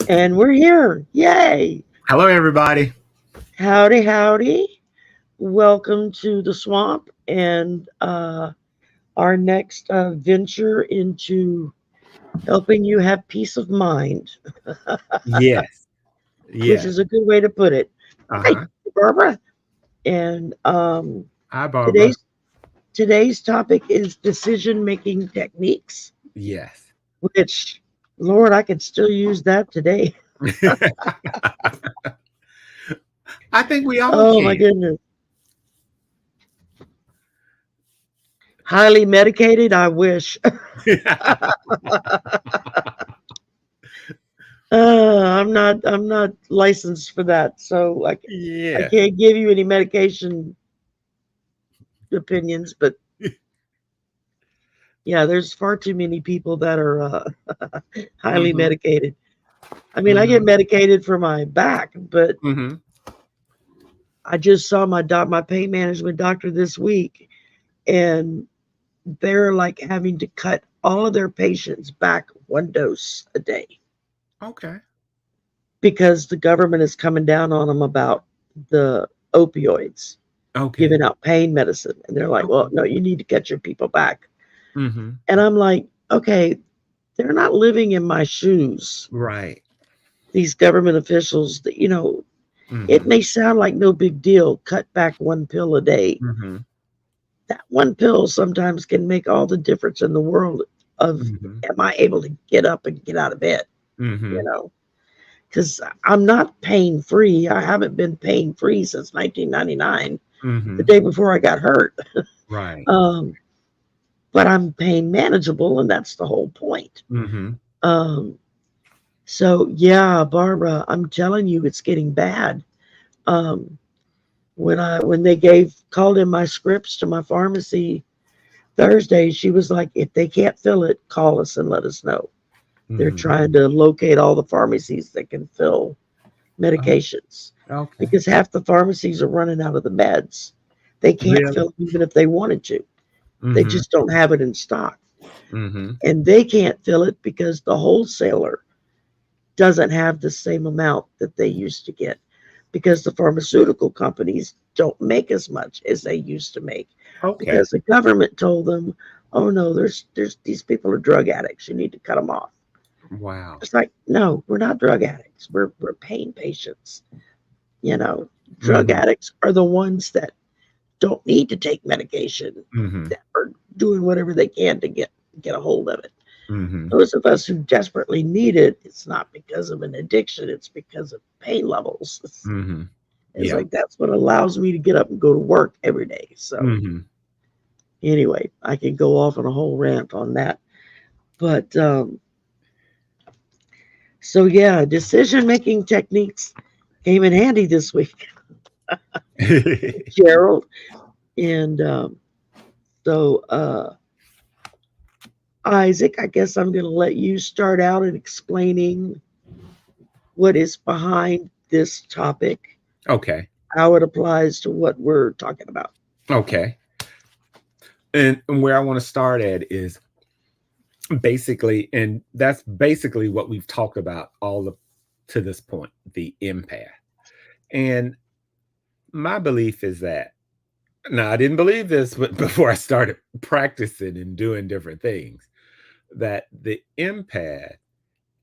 And we're here. Yay. Hello, everybody. Howdy, howdy. Welcome to the swamp and our next venture into helping you have peace of mind, Yes, which yes. is a good way to put it. Hi, Uh-huh. Barbara. And Hi, Barbara. today's today's topic is decision making techniques, Yes. which, Lord, I could still use that today. I think we all Oh my can. goodness. Highly medicated, I wish. I'm not licensed for that, so I Yeah. can't give you any medication opinions. But yeah, there's far too many people that are highly Mm-hmm. medicated. I mean, I get Mm-hmm. medicated for my back, but Mm-hmm. I just saw my pain management doctor this week, and they're like having to cut all of their patients back one dose a day Okay. because the government is coming down on them about the opioids, Okay. giving out pain medicine. And they're like, well, Okay. no, you need to cut your people back. Mm-hmm. And I'm like, okay, they're not living in my shoes. Right. These government officials, it Mm-hmm. may sound like no big deal, cut back one pill a day. Mm-hmm. That one pill sometimes can make all the difference in the world of Mm-hmm. am I able to get up and get out of bed, you Mm-hmm. know? Because I'm not pain free. I haven't been pain free since 1999, the Mm-hmm. day before I got hurt. Right. Um, but I'm pain manageable, and that's the whole point. Mm-hmm. Um, so yeah, Barbara, I'm telling you, it's getting bad. Um, when they gave called in my scripts to my pharmacy Thursday, she was like, if they can't fill it, call us and let us know. They're Mm-hmm. trying to locate all the pharmacies that can fill Oh, medications okay. because half the pharmacies are running out of the meds. They can't Really? fill them even if they wanted to. They Mm-hmm. just don't have it in stock. Mm-hmm. And they can't fill it because the wholesaler doesn't have the same amount that they used to get because the pharmaceutical companies don't make as much as they used to make Okay. because the government told them, "Oh no, there's these people are drug addicts. You need to cut them off." Wow. It's like, "No, we're not drug addicts. We're pain patients." You know, drug Mm-hmm. addicts are the ones that don't need to take medication, Mm-hmm. that are doing whatever they can to get a hold of it. Mm-hmm. Those of us who desperately need it, it's not because of an addiction, it's because of pain levels. Mm-hmm. It's Yeah. like that's what allows me to get up and go to work every day. So Mm-hmm. anyway, I can go off on a whole rant on that. But so yeah, decision making techniques came in handy this week, Gerald. And so Isaac, I guess I'm going to let you start out in explaining what is behind this topic, Okay. how it applies to what we're talking about. Okay. And where I want to start at is basically, and that's basically what we've talked about all the to this point, the empath. And my belief is that now I didn't believe this, but before I started practicing and doing different things, that the empath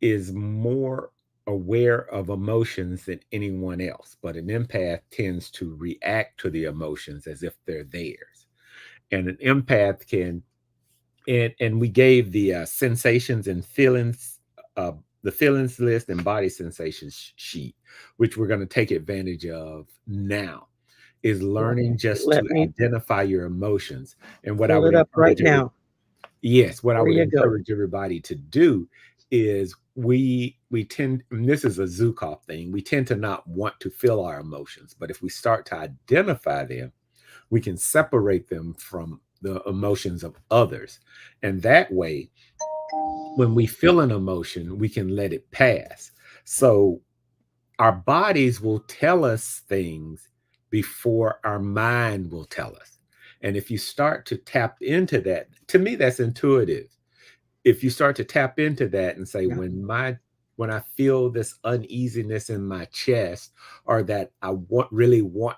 is more aware of emotions than anyone else, but an empath tends to react to the emotions as if they're theirs. And an empath can and we gave the sensations and feelings, uh, the feelings list and body sensations sheet, which we're going to take advantage of now, is Let, learning just to let me identify your emotions. And what I pull would it up right encourage now. yes, what I There would you go. encourage everybody to do is we tend, and this is a Zukov thing, we tend to not want to feel our emotions, but if we start to identify them, We can separate them from the emotions of others. And that way, when we feel an emotion, we can let it pass. So our bodies will tell us things before our mind will tell us. And if you start to tap into that, to me, that's intuitive. If you start to tap into that and say, Yeah. when I feel this uneasiness in my chest, or that I really want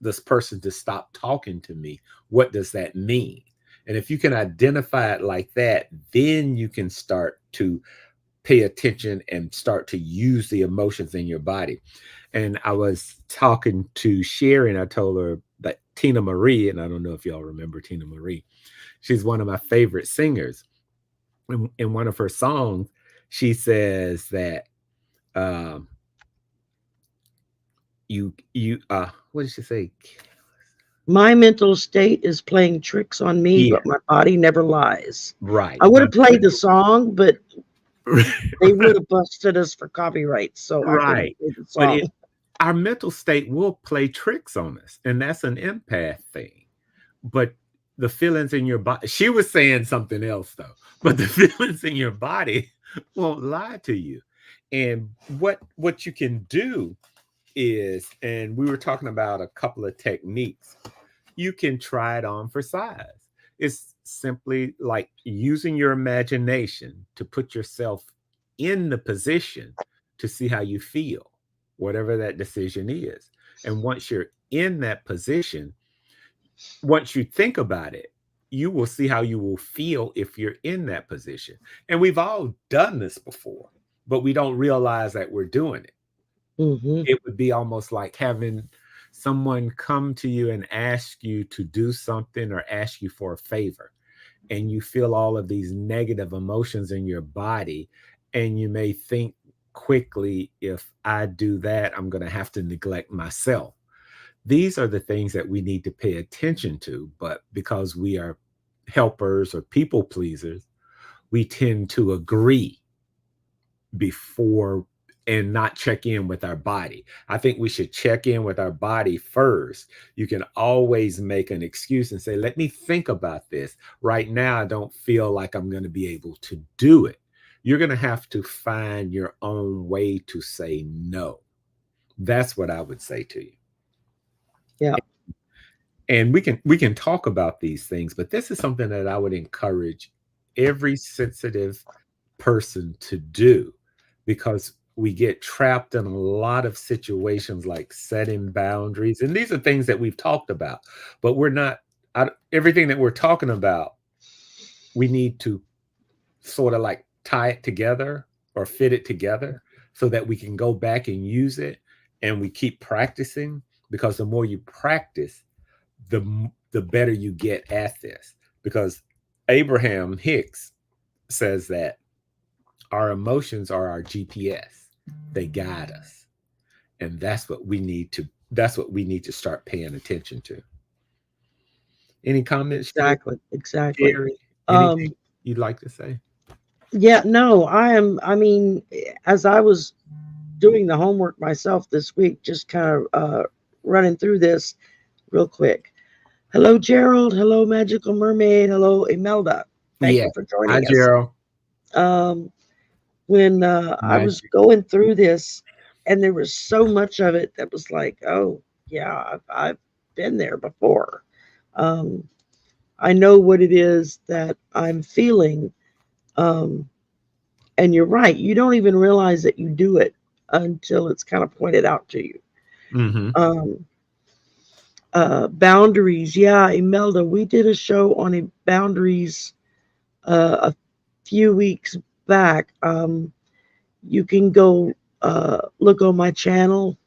this person to stop talking to me, what does that mean? And if you can identify it like that, then you can start to pay attention and start to use the emotions in your body. And I was talking to Sherry, and I told her that Tina Marie, and I don't know if y'all remember Tina Marie, she's one of my favorite singers. In one of her songs, she says that what did she say? My mental state is playing tricks on me, Yeah, but my body never lies. right. I would have played the song, but they would have busted us for copyright, so I couldn't Right. play the But song. our mental state will play tricks on us, and that's an empath thing. But the feelings in your body, she was saying something else though, but the feelings in your body won't lie to you. And what you can do is, and we were talking about a couple of techniques, you can try it on for size. It's simply like using your imagination to put yourself in the position to see how you feel, whatever that decision is. And once you're in that position, once you think about it, you will see how you will feel if you're in that position. And we've all done this before, but we don't realize that we're doing it. Hmm. It would be almost like having someone come to you and ask you to do something or ask you for a favor. And you feel all of these negative emotions in your body. And you may think quickly, if I do that, I'm going to have to neglect myself. These are the things that we need to pay attention to. But because we are helpers or people pleasers, we tend to agree before and not check in with our body. I think we should check in with our body first. You can always make an excuse and say, let me think about this. Right now, I don't feel like I'm going to be able to do it. You're going to have to find your own way to say no. That's what I would say to you. Yeah, And we can talk about these things, but this is something that I would encourage every sensitive person to do, because we get trapped in a lot of situations like setting boundaries, and these are things that we've talked about, but we're not everything that we're talking about, we need to sort of like tie it together or fit it together so that we can go back and use it, and we keep practicing, because the more you practice, the better you get at this. Because Abraham Hicks says that our emotions are our GPS. They guide us. And that's what we need to start paying attention to. Any comments, exactly, exactly. Jerry? Anything Um, you'd like to say? yeah, no, I mean, as I was doing the homework myself this week, just kind of running through this real quick. Hello, Gerald. Hello, Magical Mermaid. Hello, Imelda. Thank Yeah. you for Hi, joining us. Gerald. Um, when I was Magic. going through this, and there was so much of it that was like, oh, yeah, I've been there before. Um, I know what it is that I'm feeling. Um, and you're right. You don't even realize that you do it until it's kind of pointed out to you. Mm-hmm. Um, boundaries. Yeah, Imelda, we did a show on boundaries a few weeks back. You can go look on my channel,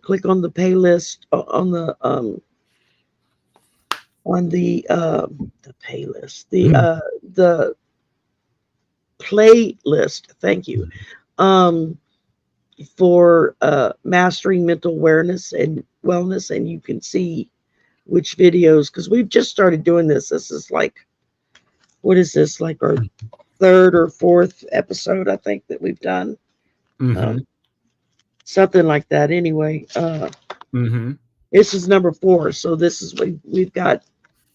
click on the playlist on the playlist, the playlist. Thank you. Um, for mastering mental awareness and wellness, and you can see which videos, because we've just started doing this. This is like, what is this, like our third or fourth episode, I think, that we've done. Mm-hmm. Um, something like that. Anyway, Mm-hmm. This is number 4. So this is we've got.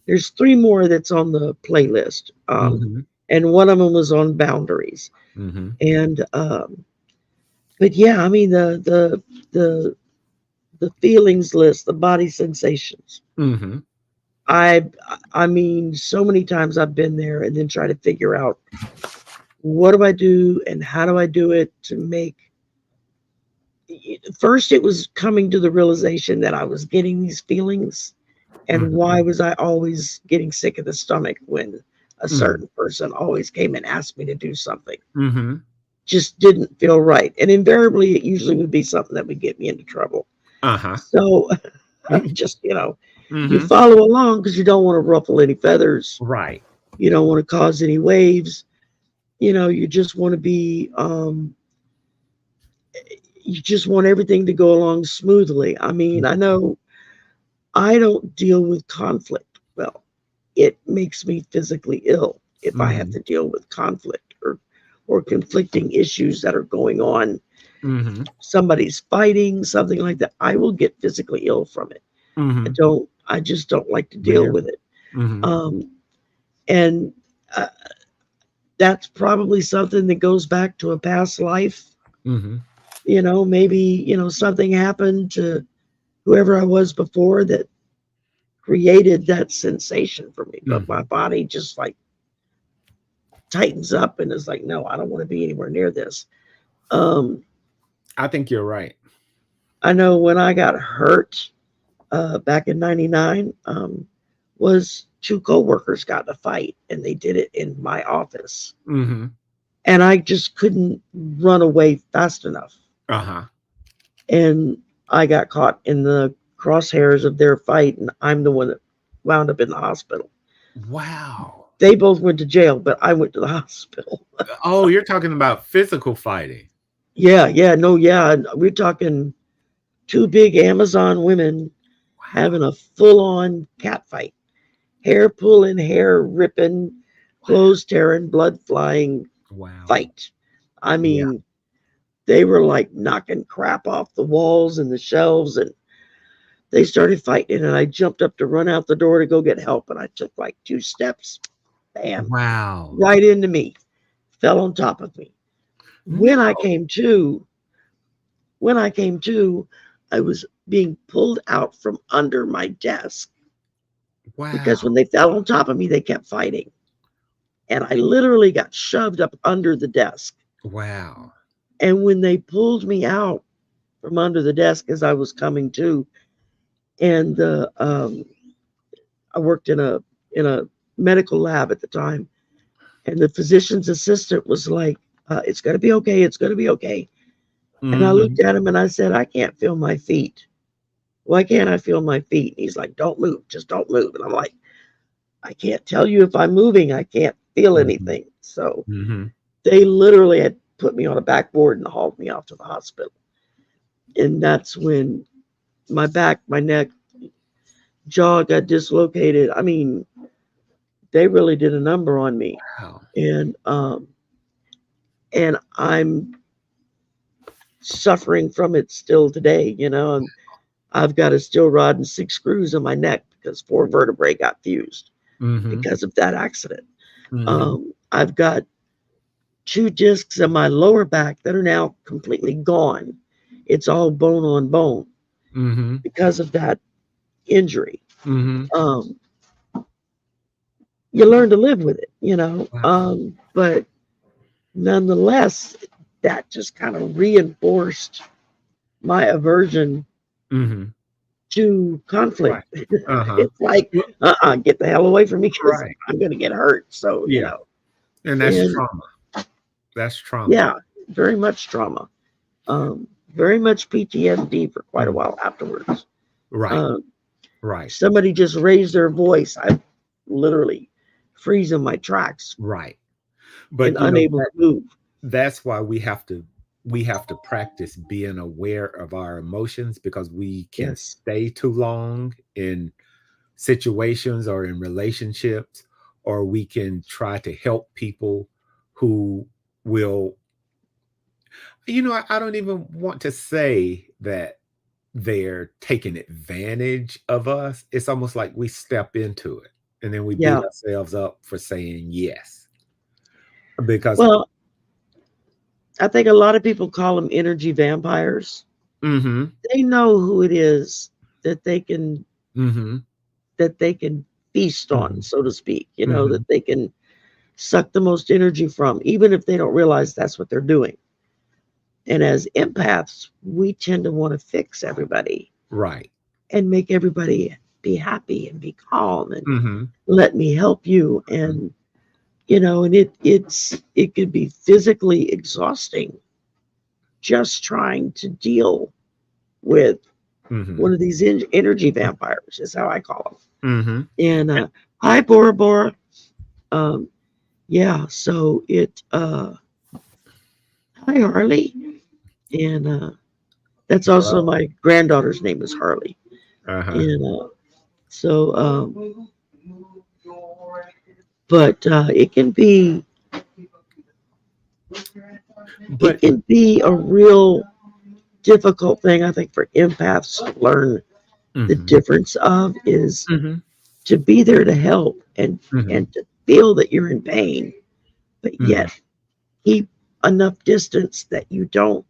There's 3 more that's on the playlist, Mm-hmm. and one of them was on boundaries. Mm-hmm. And but yeah, I mean the the feelings list, the body sensations. Mm-hmm. I I mean, so many times I've been there and then try to figure out what do I do and how do I do it to make. First, it was coming to the realization that I was getting these feelings, and Mm-hmm. why was I always getting sick of the stomach when a certain person always came and asked me to do something. Mm-hmm. Just didn't feel right, and invariably, it usually would be something that would get me into trouble. Uh-huh. So, Mm-hmm. just you Mm-hmm. follow along because you don't want to ruffle any feathers. Right. You don't want to cause any waves. You just want to be. You just want everything to go along smoothly. I mean, I know I don't deal with conflict well. It makes me physically ill if I have Mm-hmm. to deal with conflict or conflicting issues that are going on. Mm-hmm. Somebody's fighting, something like that. I will get physically ill from it. Mm-hmm. I just don't like to deal Yeah. with it. Mm-hmm. Um, and that's probably something that goes back to a past life. Mm-hmm. Maybe, something happened to whoever I was before that created that sensation for me. But my Mm-hmm. body just like tightens up and is like, no, I don't want to be anywhere near this. Um, I think you're right. I know when I got hurt back in '99, was 2 coworkers got in a fight and they did it in my office. Mm-hmm. And I just couldn't run away fast enough. Uh-huh. And I got caught in the crosshairs of their fight, and I'm the one that wound up in the hospital. Wow. They both went to jail, but I went to the hospital. Oh, you're talking about physical fighting. Yeah, yeah, no, yeah. We're talking 2 big Amazon women Wow. having a full on cat fight, hair pulling, hair ripping, clothes tearing, blood flying Wow. fight. I Yeah. mean, they were like knocking crap off the walls and the shelves, and they started fighting. And I jumped up to run out the door to go get help, and I took like 2 steps, bam, Wow. right into me, fell on top of me. When I No. came to, when I came to, I was being pulled out from under my desk because Wow. when they fell on top of me, they kept fighting. And I literally got shoved up under the desk. Wow. And when they pulled me out from under the desk as I was coming to, and I worked in a medical lab at the time, and the physician's assistant was like, "It's going to be okay. It's going to be okay." And I Mm-hmm. looked at him and I said, "I can't feel my feet. Why can't I feel my feet?" And he's like, "Don't move. Just don't move." And I'm like, "I can't tell you if I'm moving. I can't feel Mm-hmm. anything." So Mm-hmm. they literally had put me on a backboard and hauled me off to the hospital. And that's when my back, my neck, jaw got dislocated. I mean, they really did a number on me. Wow. And and I'm suffering from it still today, and I've got a steel rod and 6 screws in my neck because 4 vertebrae got fused Mm-hmm. because of that accident. Mm-hmm. I've got 2 discs in my lower back that are now completely gone. It's all bone on bone Mm-hmm. because of that injury. Mm-hmm. Um, you learn to live with it. Wow. But nonetheless, that just kind of reinforced my aversion Mm-hmm. to conflict. Right. Uh-huh. It's like, Well, get the hell away from me because right. I'm going to get hurt. So, Yeah. And that's and trauma. That's trauma. yeah, very much trauma, very much PTSD for quite a Mm. while afterwards. Right. Um, Right. somebody just raised their voice. I literally freeze in my tracks Right. and But unable to move. that's why we have to practice being aware of our emotions because we can Yes. stay too long in situations or in relationships, or we can try to help people who will, I don't even want to say that they're taking advantage of us, it's almost like we step into it and then we beat Yeah. ourselves up for saying yes. Because Well, I think a lot of people call them energy vampires. mm-hmm, They know who it is that they can mm-hmm, that they can feast on, mm-hmm, so to speak, mm-hmm, that they can suck the most energy from, even if they don't realize that's what they're doing. And as empaths, we tend to want to fix everybody right. and make everybody be happy and be calm and Mm-hmm, let me help you. And and it could be physically exhausting just trying to deal with mm-hmm, one of these energy vampires, is how I call mm-hmm. them. And hi, Bora Bora. Um, yeah, so hi, Harley. And that's also Hello. my granddaughter's name is Harley. Uh-huh. And so, but it But can be a real difficult thing, I think, for empaths to learn the mm-hmm, difference of is mm-hmm, to be there to help mm-hmm, and to feel that you're in pain, but mm-hmm, yet keep enough distance that you don't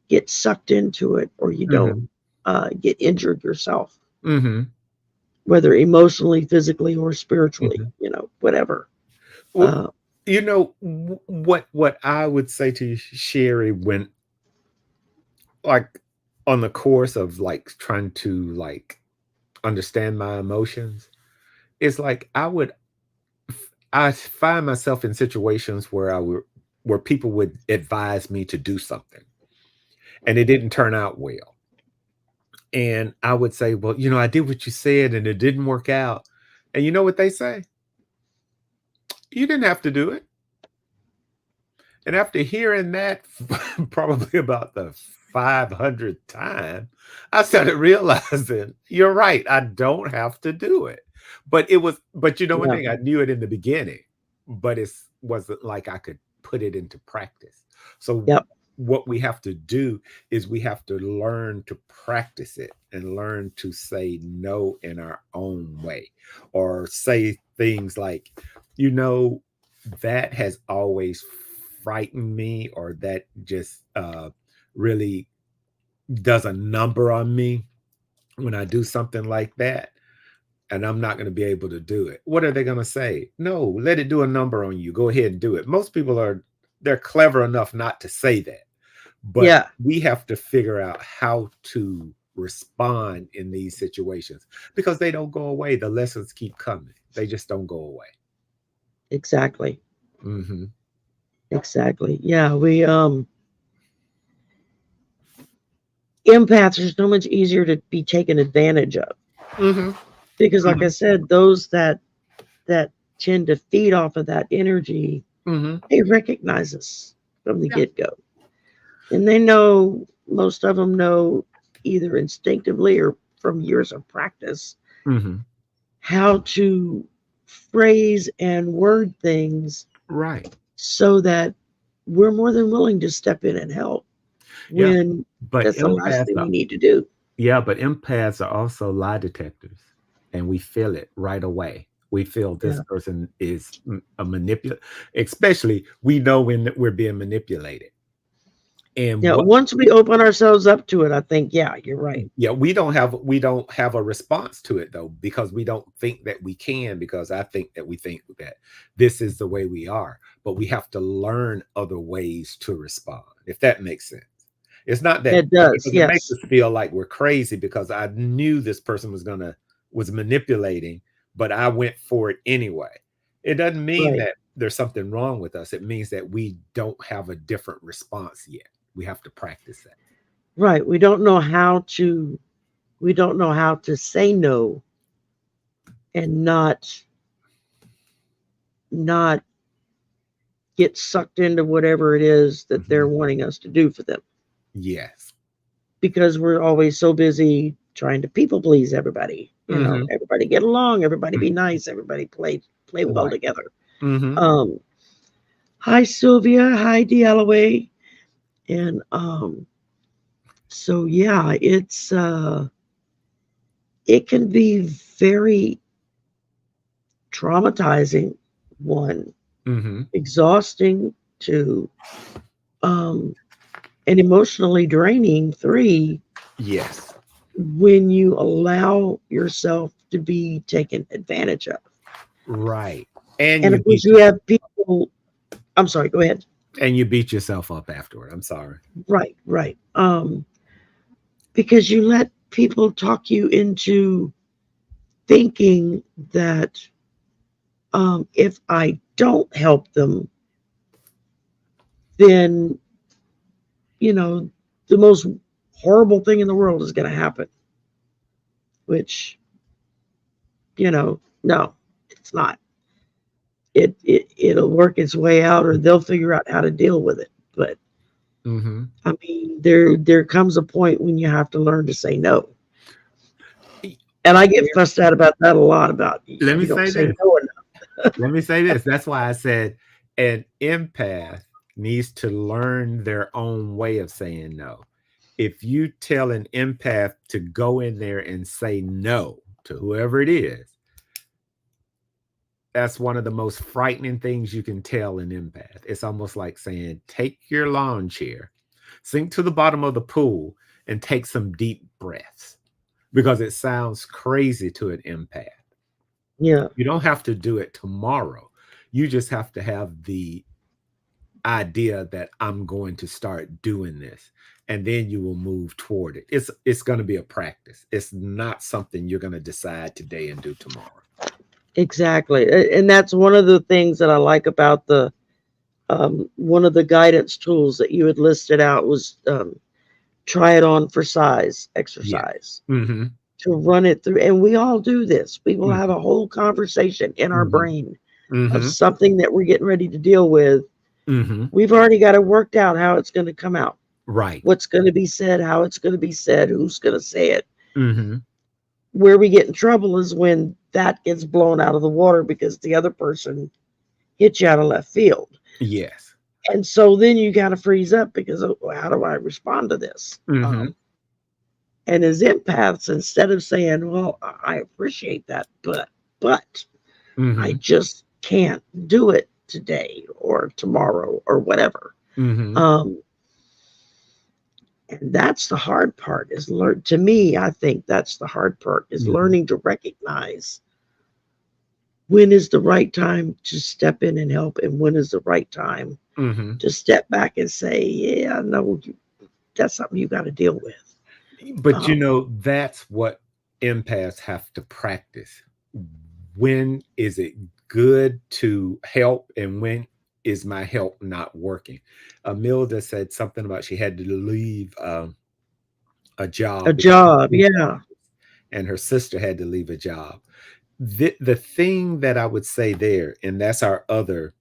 get sucked into it or you don't mm-hmm, get injured yourself, mm-hmm, whether emotionally, physically, or spiritually, mm-hmm. whatever. Well, Uh, what I would say to you, Sherry, when like on the course of like trying to like understand my emotions, it's like I find myself in situations where where people would advise me to do something and it didn't turn out well. And I would say, well, I did what you said and it didn't work out. And you know what they say? You didn't have to do it. And after hearing that probably about the 500th time, I started realizing you're right. I don't have to do it. But you know one yeah, thing, I knew it in the beginning, but it wasn't like I could put it into practice. So yep, what we have to do is we have to learn to practice it and learn to say no in our own way or say things like, you know, that has always frightened me or that just really does a number on me when I do something like that and I'm not going to be able to do it. What are they going to say? No, let it do a number on you. Go ahead and do it. Most people they're clever enough not to say that. But yeah, we have to figure out how to respond in these situations because they don't go away. The lessons keep coming. They just don't go away. exactly, Mhm. exactly. Yeah, we empaths are so much easier to be taken advantage of Mhm. because, like I Mhm. said, those that tend to feed off of that energy, Mhm. they recognize us from the Yeah. get go. And they know, most of them know either instinctively or from years of practice Mhm. how to phrase and word things Right. so that we're more than willing to step in and help Yeah. when But that's the last thing we need to do. empaths are also lie detectors, and we feel it right away. We feel this Yeah. person is a manipulator, especially we know when we're being manipulated. And Yeah. what Once we open ourselves up to it, I think, yeah, you're right. yeah, we don't have a response to it though because we don't think that we can because I think that we think that this is the way we are, but we have to learn other ways to respond. If that makes sense. It's not that It does. because it makes Yes. us feel like we're crazy because I knew this person was manipulating, but I went for it anyway. It doesn't mean Right. that there's something wrong with us. It means that we don't have a different response yet. We have to practice that. Right. We don't know how to say no and not get sucked into whatever it is that they're Mhm. wanting us to do for them Yes. because we're always so busy trying to people please everybody. Mhm. Everybody get along, everybody be Mhm. nice, everybody play well Right. together. Mhm. Um, Hi Sylvia, hi D'Alloway, and So yeah, it can be very traumatizing, one, Mm-hmm. exhausting, two, um, and emotionally draining, three, Yes. when you allow yourself to be taken advantage of. Right. And And you of course, beat you have people. I'm sorry. Go ahead. and you beat yourself up afterward. I'm sorry. Right. Right. Because you let people talk you into thinking that if I don't help them, then you know the most horrible thing in the world is going to happen. Which no, it's not. It'll work its way out, or they'll figure out how to deal with it. But Mm-hmm. I mean, there comes a point when you have to learn to say no. And I get fussed out about that a lot. About Let me you don't say say this. no enough. Let me say this. That's why I said an empath needs to learn their own way of saying no. If you tell an empath to go in there and say no to whoever it is, that's one of the most frightening things you can tell an empath. It's almost like saying, take your lawn chair, sink to the bottom of the pool, and take some deep breaths because it sounds crazy to an empath. Yeah, You don't have to do it tomorrow. You just have to have the idea that I'm going to start doing this, and then you will move toward it. It's going to be a practice. It's not something you're going to decide today and do tomorrow. exactly. And that's one of the things that I like about the one of the guidance tools that you had listed out was try it on for size Yeah. exercise, Mm-hmm. to run it through. And we all do this. We will have Mm-hmm. a whole conversation in our Mm-hmm. brain of Mm-hmm. something that we're getting ready to deal with. Mm-hmm. We've already got it worked out how it's going to come out, Right. what's going to be said, how it's going to be said, who's going to say it. Mm-hmm. Where we get in trouble is when that gets blown out of the water because the other person hit you out of left field. Yes. And so then you got to freeze up because, oh, how do I respond to this? Mm-hmm. And as empaths, instead of saying, well, I appreciate that, but I Mm-hmm. just can't do it today or tomorrow or whatever. Mm-hmm. Um, and that's the hard part is learn to me, I think that's the hard part is Mm-hmm. learning to recognize when is the right time to step in and help and when is the right time Mm-hmm. to step back and say, yeah, no, that's something you got to deal with. But Um, that's what empaths have to practice. When is it good to help, and when is my help not working? Milda said something about she had to leave a a job because of job, food yeah, shortages, and her sister had to leave a job. The thing that I would say there, and that's our other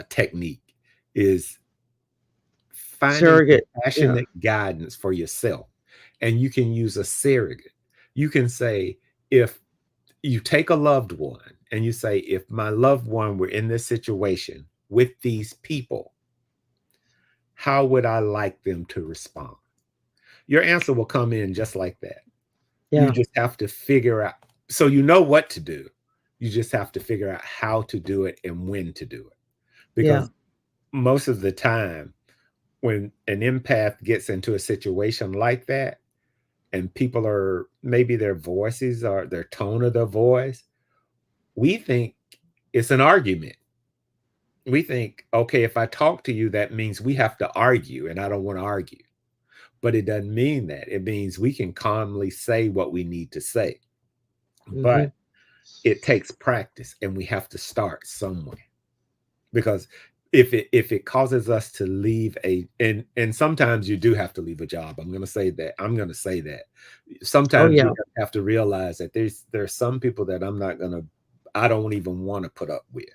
technique, is finding surrogate, yeah, compassionate guidance for yourself. And you can use a surrogate. You can say, if you take a loved one and you say, if my loved one were in this situation with these people, how would I like them to respond? Your answer will come in just like that. You yeah, just have to figure out. So you know what to do. You just have to figure out how to do it and when to do it. yeah, Because most of the time, when an empath gets into a situation like that, and people are maybe their voices or their tone of their voice, we think it's an argument. We think, okay, if I talk to you, that means we have to argue, and I don't want to argue. But it doesn't mean that. It means we can calmly say what we need to say. hmm But it takes practice, and we have to start somewhere. Because if it causes us to leave and sometimes you do have to leave a job. I'm going to say that oh sometimes yeah, you have to realize that there's some people that I don't even want to put up with.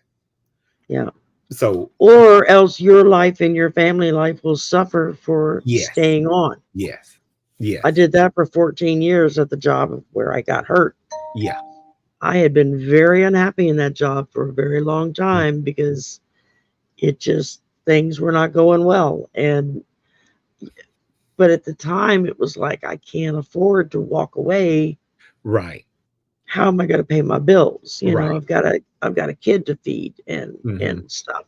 yeah. So Or else your life and your family life will suffer for yes, staying on. yes, I yes, did that for 14 years at the job where I got hurt. yeah, I had been very unhappy in that job for a very long mm, time because it just things were not going well. And But at the time, it was like, I can't afford to walk away. Right. How am I going to pay my bills? Right. I've got a kid to feed Mm-hmm. and stuff.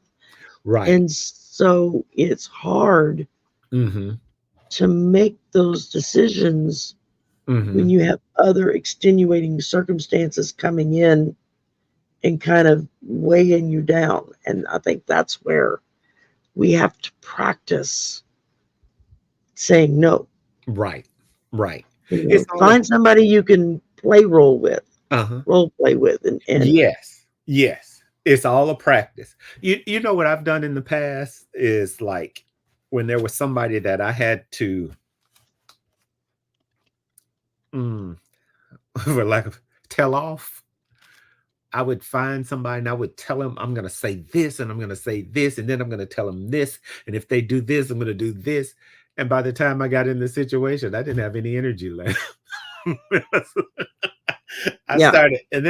Right. And so it's hard Mm-hmm. to make those decisions when Mm-hmm. you have other extenuating circumstances coming in and kind of weighing you down. And I think that's where we have to practice saying no. Right. Right. You It's know, all a find somebody you can uh-huh. role play with, and Yes. Yes. It's all a practice. You know what I've done in the past is like when there was somebody that I had to mm, for lack of tell off. I would find somebody and I would tell them I'm going to say this and I'm going to say this and then I'm going to tell them this. And if they do this, I'm going to do this. And by the time I got in the situation, I didn't have any energy left. yeah,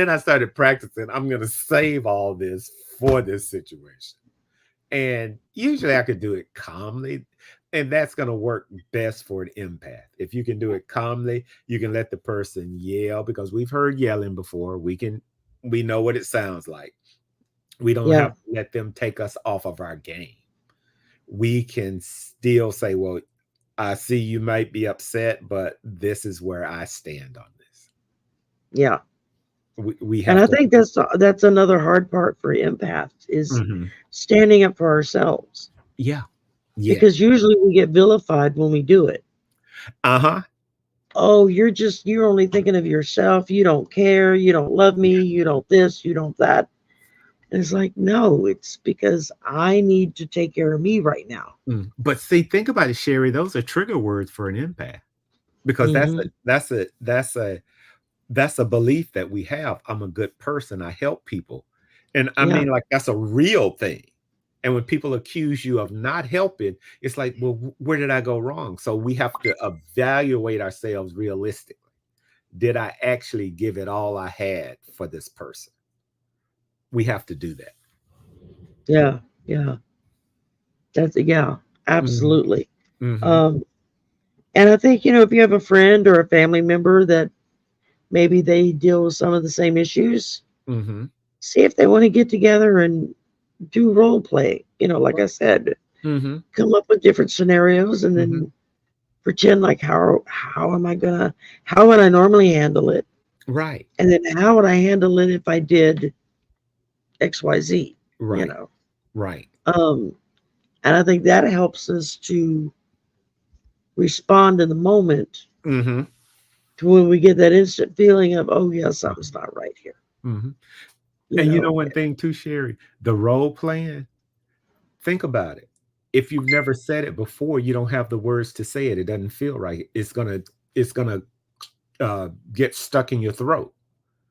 I started practicing. I'm going to save all this for this situation. And usually I could do it calmly. And that's going to work best for an empath. If you can do it calmly, you can let the person yell because we've heard yelling before. We know what it sounds like. We don't yeah, have to let them take us off of our game. We can still say, well, I see you might be upset, but this is where I stand on this. yeah. We And have I to. think that's another hard part for empaths is Mhm. standing up for ourselves, Yeah. Yeah. because usually we get vilified when we do it. Uh huh. Oh, you're only thinking of yourself. You don't care. You don't love me. Yeah. You don't this. You don't that. And it's like, no, it's because I need to take care of me right now. But see, think about it, Sherry. Those are trigger words for an empath because Hmm. that's a belief that we have. I'm a good person. I help people, and I Yeah, mean, like that's a real thing. And when people accuse you of not helping, it's like, well, where did I go wrong? So we have to evaluate ourselves realistically. Did I actually give it all I had for this person? We have to do that. yeah, yeah. Yeah, Hmm. absolutely. Hmm. Um, and I think, if you have a friend or a family member that maybe they deal with some of the same issues, Hmm. see if they want to get together and do role play. Like I said, Hmm. come up with different scenarios and Hmm. then pretend like how would I normally handle it? Right. And then how would I handle it if I did XYZ, you Right. know? Right. Um, and I think that helps us to respond in the moment Hmm. to when we get that instant feeling of, oh yeah, something's not right here, Hmm. you And you know know? one thing too, Sherry, the role playing. Think about it. If you've never said it before, you don't have the words to say it. It doesn't feel right. It's gonna get stuck in your throat.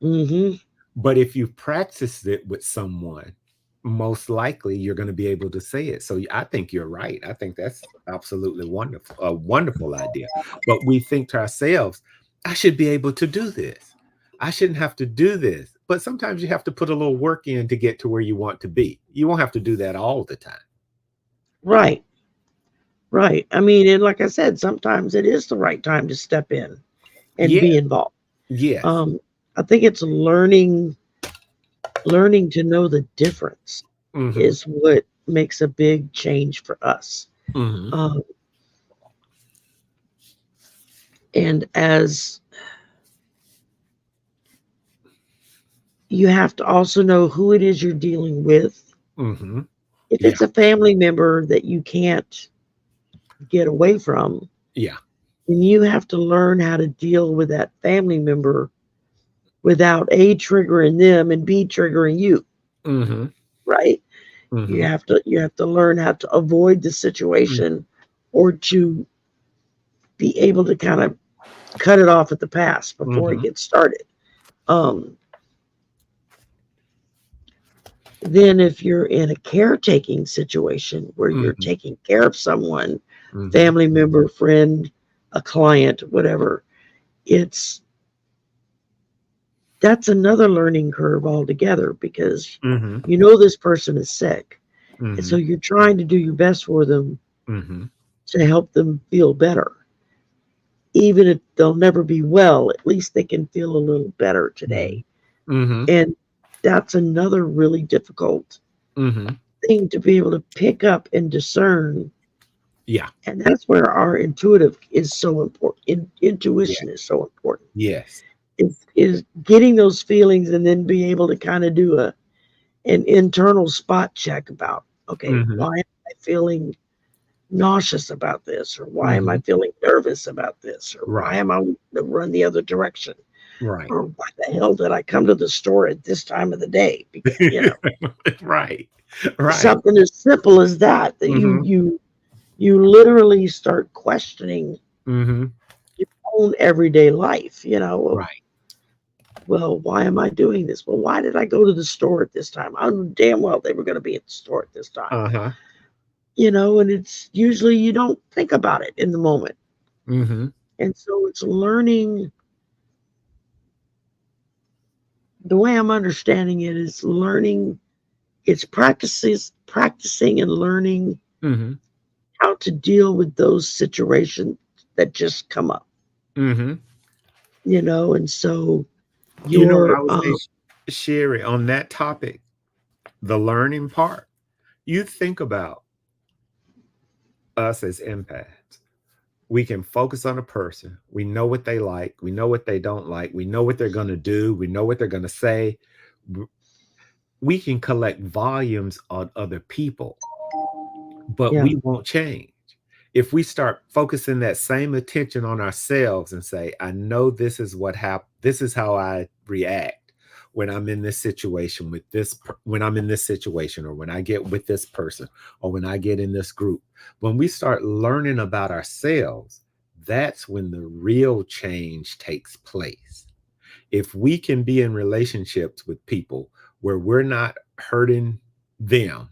Hmm. But if you've practiced it with someone, most likely you're going to be able to say it. So I think you're right. I think that's absolutely wonderful, a wonderful idea. But we think to ourselves, I should be able to do this. I shouldn't have to do this. But sometimes you have to put a little work in to get to where you want to be. You won't have to do that all the time. Right, right. I mean, and like I said, sometimes it is the right time to step in and Yeah. be involved. Yes. Um, I think it's learning to know the difference Hmm. is what makes a big change for us. Hmm. Um, and as you have to also know who it is you're dealing with. Hmm. If Yeah. it's a family member that you can't get away from, Yeah. then you have to learn how to deal with that family member without A, triggering them, and B, triggering you, Hmm. right? Hmm. You have to learn how to avoid the situation or to be able to kind of cut it off at the pass before it Hmm. gets started. Um, then if you're in a caretaking situation where you're Hmm. taking care of someone, Hmm. family member, friend, a client, whatever, it's that's another learning curve altogether, because Hmm. this person is sick. And so Hmm. you're trying to do your best for them Hmm. to help them feel better. Even if they'll never be well, at least they can feel a little better Mm-hmm. today. Mm-hmm. And that's another really difficult Mm-hmm. thing to be able to pick up and discern. Yeah. And that's where our intuitive is so important. Yeah. Intuition is so important. Yes. Is getting those feelings and then be able to kind of do an internal spot check about, okay, Mm-hmm. why am I feeling nauseous about this, or why am I Mm-hmm. feeling nervous about this, or why Right. am I wanting to run the other direction, Right. or why the hell did I come to the store at this time of the day? Because Right. Right. something as simple as that, that you Mm-hmm. you you literally start questioning Mm-hmm. your own everyday life. Right. Well, why am I doing this? Well, why did I go to the store at this time? I knew damn well they were going to be at the store at this time. Uh-huh. And it's usually you don't think about it in the moment. Mm-hmm. And so it's learning. The way I'm understanding it is learning, it's practicing and learning Mm-hmm. how to deal with those situations that just come up, Mm-hmm. and so I your would say, Sherry, on that topic, the learning part, you think about us as empaths. We can focus on a person. We know what they like. We know what they don't like. We know what they're going to do. We know what they're going to say. We can collect volumes on other people, but yeah, we won't change. If we start focusing that same attention on ourselves and say, I know this is what happened, this is how I react when I'm in this situation with when I'm in this situation, or when I get with this person, or when I get in this group. When we start learning about ourselves, that's when the real change takes place. If we can be in relationships with people where we're not hurting them,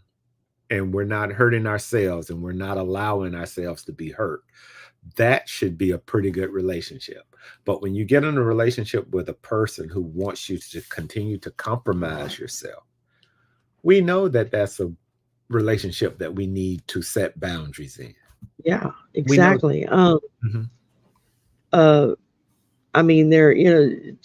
and we're not hurting ourselves, and we're not allowing ourselves to be hurt, that should be a pretty good relationship. But when you get in a relationship with a person who wants you to continue to compromise yourself, we know that that's a relationship that we need to set boundaries in. yeah, We know. exactly. Mhm. Uh, I mean,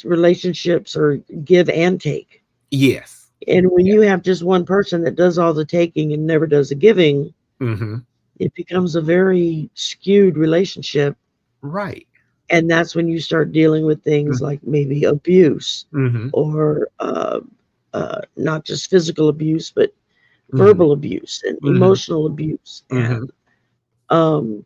relationships are give and take. Yes. And when Yeah. you have just one person that does all the taking and never does the giving, Hmm. it becomes a very skewed relationship. Right. And that's when you start dealing with things like maybe abuse, Hmm. or not just physical abuse, but Hmm. verbal abuse and Hmm. emotional abuse. Hmm. And um,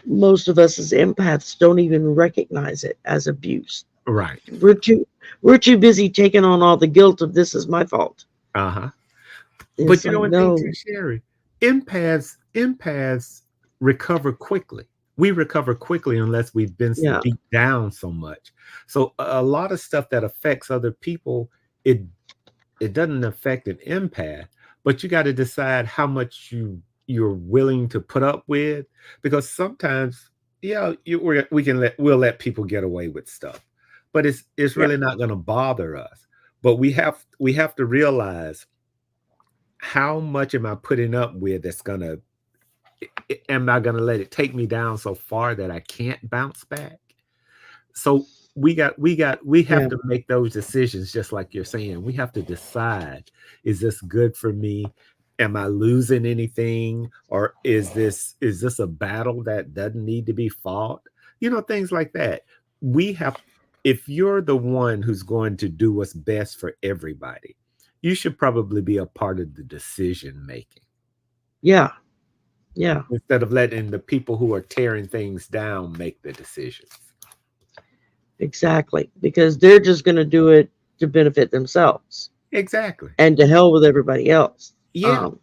most of us as empaths don't even recognize it as abuse. Right. We're too we're too busy taking on all the guilt of this is my fault. Uh-huh. But It's you know like, one thing too, no, Sherry? Empaths recover quickly. We recover quickly unless we've been yeah, beat down so much. So a lot of stuff that affects other people, it it doesn't affect an empath, but you got to decide how much you're willing to put up with, because sometimes, yeah, we'll let people get away with stuff, but it's yeah, really not going to bother us. But we have to realize, how much am I putting up with that's gonna am I gonna let it take me down so far that I can't bounce back? So we have yeah, to make those decisions, just like you're saying. We have to decide, is this good for me? Am I losing anything? Or is this a battle that doesn't need to be fought? Things like that. We have If you're the one who's going to do what's best for everybody, you should probably be a part of the decision making, yeah, yeah, instead of letting the people who are tearing things down make the decisions. exactly. Because they're just going to do it to benefit themselves Exactly. and to hell with everybody else. Yeah. Um,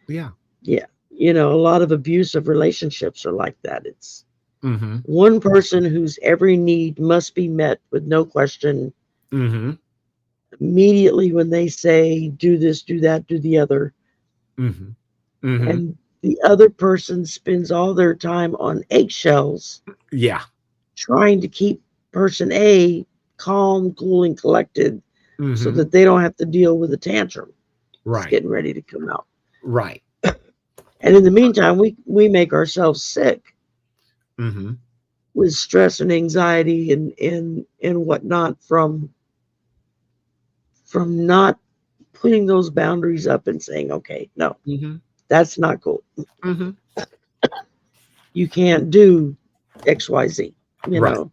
Yeah. yeah, a lot of abusive relationships are like that. It's Mhm. one person whose every need must be met with no question Mhm. immediately when they say, do this, do that, do the other. Mhm. Mhm. And the other person spends all their time on eggshells Yeah. trying to keep person A calm, cool, and collected so Mhm. that they don't have to deal with a tantrum that's Right. getting ready to come out. Right. And in the meantime, we make ourselves sick Mm-hmm. with stress and anxiety and whatnot from not putting those boundaries up and saying, okay, no, Mm-hmm. that's not cool. Mm-hmm. You can't do XYZ, you Right. know.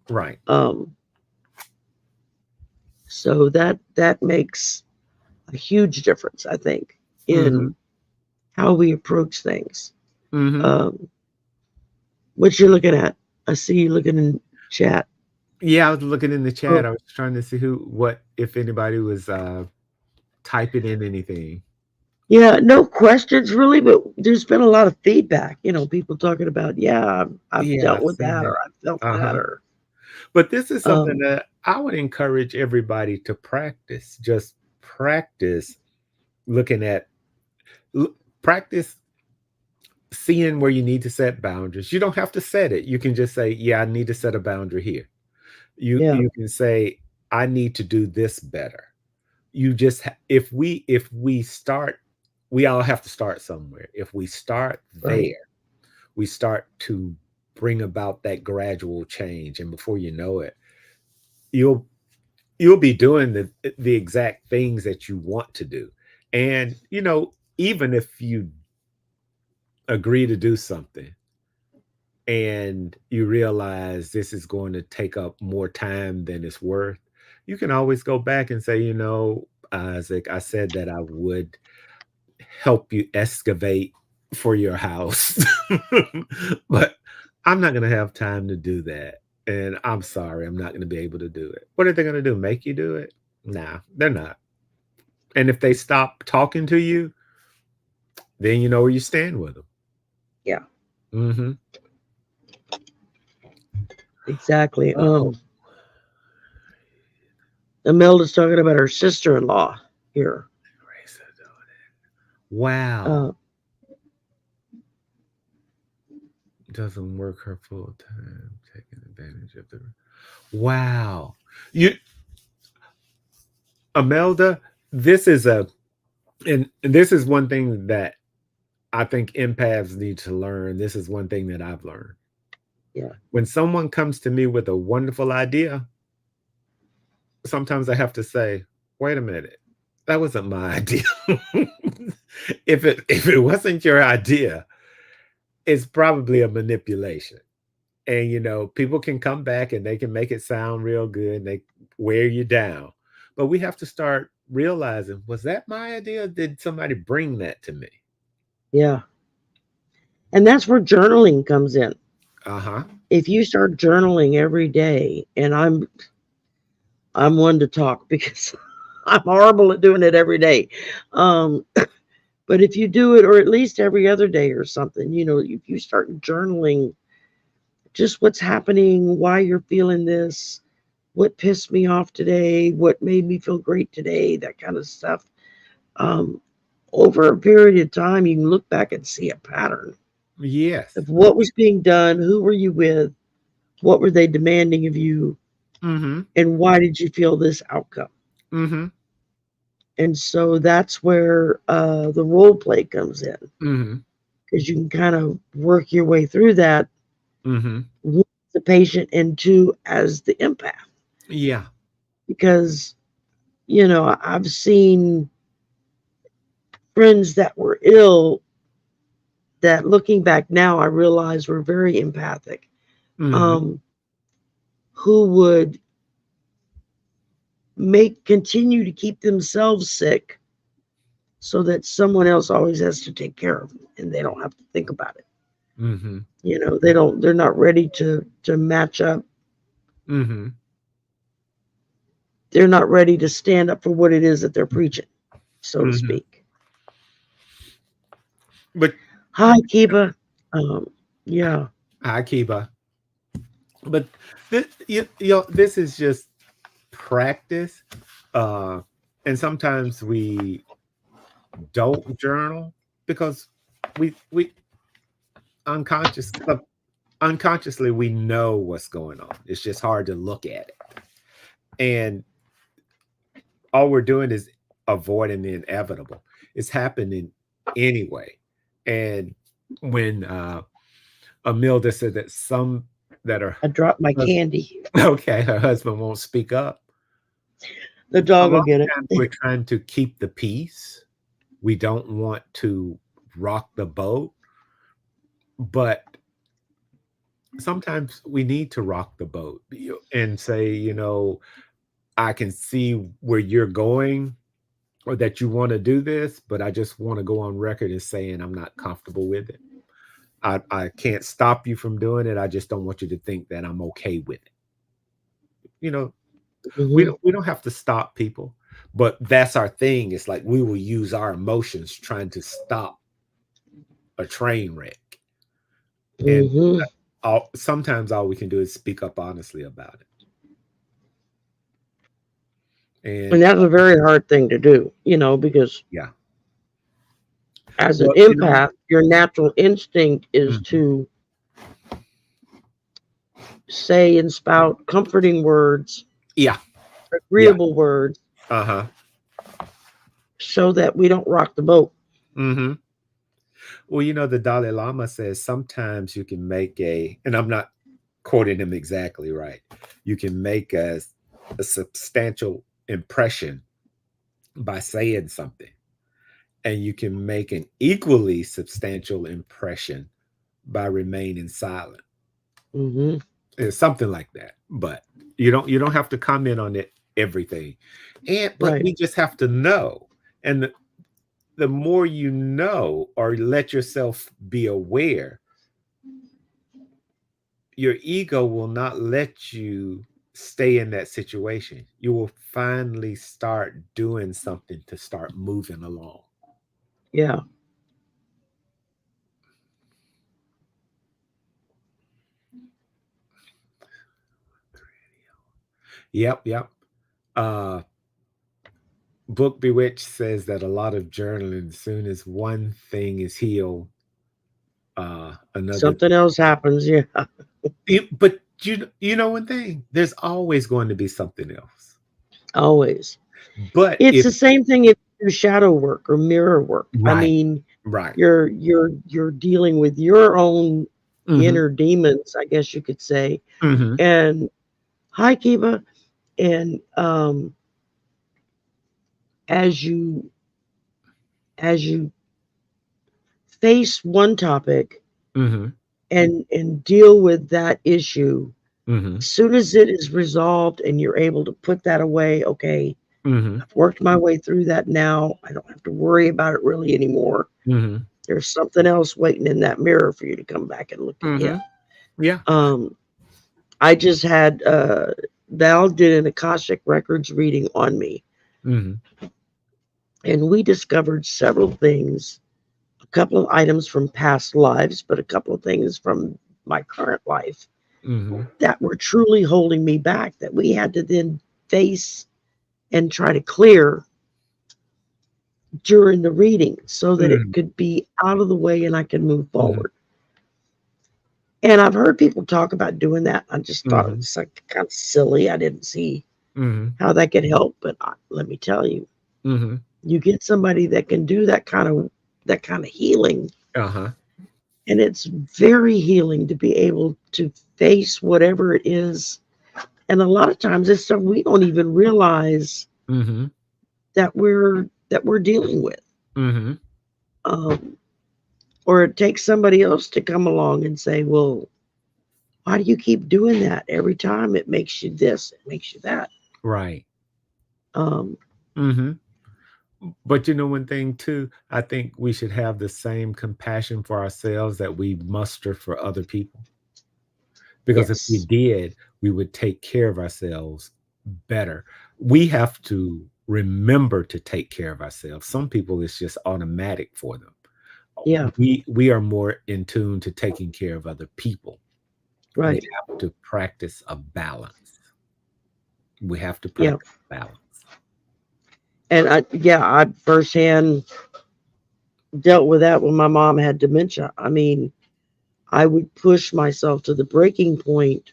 Right. Um, so that makes a huge difference, I think, Mm-hmm. in how we approach things. Mm-hmm. Um, what you're looking at? I see you looking in chat. Yeah, I was looking in the chat. Oh, I was trying to see what if anybody was typing in anything. yeah, no questions really, but there's been a lot of feedback. You know, people talking about, yeah, I've Yeah, dealt I've with seen that, that. or I felt that, Uh-huh. or But this is something um, that I would encourage everybody to practice. Just practice looking at practice seeing where you need to set boundaries. You don't have to set it. You can just say, "Yeah, I need to set a boundary here." yeah, You can say, "I need to do this better." You just if we start, we all have to start somewhere. If we start right, there, we start to bring about that gradual change, and before you know it, you'll you'll be doing the exact things that you want to do. And even if you agree to do something and you realize this is going to take up more time than it's worth, you can always go back and say, Isaac, I said that I would help you excavate for your house, but I'm not going to have time to do that. And I'm sorry, I'm not going to be able to do it. What are they going to do? Make you do it? Nah, they're not. And if they stop talking to you, then you know where you stand with them. yeah, Mm-hmm. exactly. Oh, Imelda's talking about her sister-in-law here. wow. Uh, Doesn't work her full time, taking advantage of the. Wow. You, Imelda, this is and this is one thing that I think empaths need to learn. This is one thing that I've learned. yeah, When someone comes to me with a wonderful idea, sometimes I have to say, wait a minute, that wasn't my idea. If it wasn't your idea, it's probably a manipulation. And people can come back and they can make it sound real good and they wear you down. But we have to start realizing, was that my idea? Did somebody bring that to me? yeah. And that's where journaling comes in. Uh-huh. If you start journaling every day, and I'm one to talk because I'm horrible at doing it every day. Um, but if you do it, or at least every other day or something, if you start journaling just what's happening, why you're feeling this, what pissed me off today, what made me feel great today, that kind of stuff. Um, Over a period of time, you can look back and see a pattern Yes. of what was being done, who were you with, what were they demanding of you, Mm-hmm. and why did you feel this outcome. Mm-hmm. And so that's where the role play comes in, Mm-hmm. because you can kind of work your way through that, Mm-hmm. one, as the patient, and two, as the empath. Yeah. Because, I've seen friends that were ill that looking back now, I realize were very empathic, Mm-hmm. um, who would continue to keep themselves sick so that someone else always has to take care of them and they don't have to think about it. Mm-hmm. They're not ready to match up. Mm-hmm. They're not ready to stand up for what it is that they're preaching, so to Mm-hmm. speak. But Hi, Kiba. Um, yeah, Akiba. But this is just practice. Uh and sometimes we don't journal because we unconscious unconsciously we know what's going on. It's just hard to look at it. And all we're doing is avoiding the inevitable. It's happening anyway. And when Amelda said that some that are I dropped my candy. okay, her husband won't speak up. The A dog lot will get of it. times we're trying to keep the peace. We don't want to rock the boat, but sometimes we need to rock the boat and say, I can see where you're going or that you want to do this, but I just want to go on record as saying I'm not comfortable with it. I can't stop you from doing it. I just don't want you to think that I'm okay with it. You know, we Hmm. don't have to stop people, but that's our thing. It's like we will use our emotions trying to stop a train wreck. And Hmm. sometimes all we can do is speak up honestly about it. And And that's a very hard thing to do, because yeah, as an well, empath, your natural instinct is mhm, to say and spout comforting words, yeah, yeah, agreeable words, uh-huh. so that we don't rock the boat. Hmm. Well, the Dalai Lama says sometimes you can make and I'm not quoting him exactly right, you can make a substantial impression by saying something, and you can make an equally substantial impression by remaining silent. Hmm. It's something like that. But you don't have to comment on it everything. But Right. we just have to know. And the more you know or let yourself be aware, your ego will not let you stay in that situation. You will finally start doing something to start moving along. Yeah. Yep, yep. Uh Book Bewitched says that a lot of journaling, as soon as one thing is healed, another. Something else happens. Yeah. But you know one thing, there's always going to be something else. Always. But It's if the same thing if you do shadow work or mirror work. I right, mean, right. you're dealing with your own Hmm. inner demons, I guess you could say. Hmm. And hi, Kiva. And as you as you face one topic Hmm. and deal with that issue, Hmm. as soon as it is resolved and you're able to put that away, okay, Hmm. I've worked my way through that now. I don't have to worry about it really anymore. Hmm. There's something else waiting in that mirror for you to come back and look at. Yeah. Hmm. Yeah. Um, I just had Val did an Akashic Records reading on me, Hmm. and we discovered several things, a couple of items from past lives, but a couple of things from my current life Hmm. that were truly holding me back that we had to then face and try to clear during the reading so that it Hmm. could be out of the way and I could move Hmm. forward. And I've heard people talk about doing that. I just thought it Hmm. was like kind of silly. I didn't see Hmm. how that could help, but let me tell you, Hmm. you get somebody that can do that kind of healing, Uh-huh. and it's very healing to be able to face whatever it is. And a lot of times it's stuff we don't even realize Hmm. that we're dealing with. Hmm. Um, or it takes somebody else to come along and say, well, why do you keep doing that every time? It makes you this, it makes you that. Right. Um, Hmm. But one thing too, I think we should have the same compassion for ourselves that we muster for other people. Because if we yes. did, we would take care of ourselves better. We have to remember to take care of ourselves. Some people, it's just automatic for them. Yeah. We are more in tune to taking care of other people. We Right. have to practice a balance. We have to Yeah. practice balance. And I firsthand dealt with that when my mom had dementia. I mean, I would push myself to the breaking point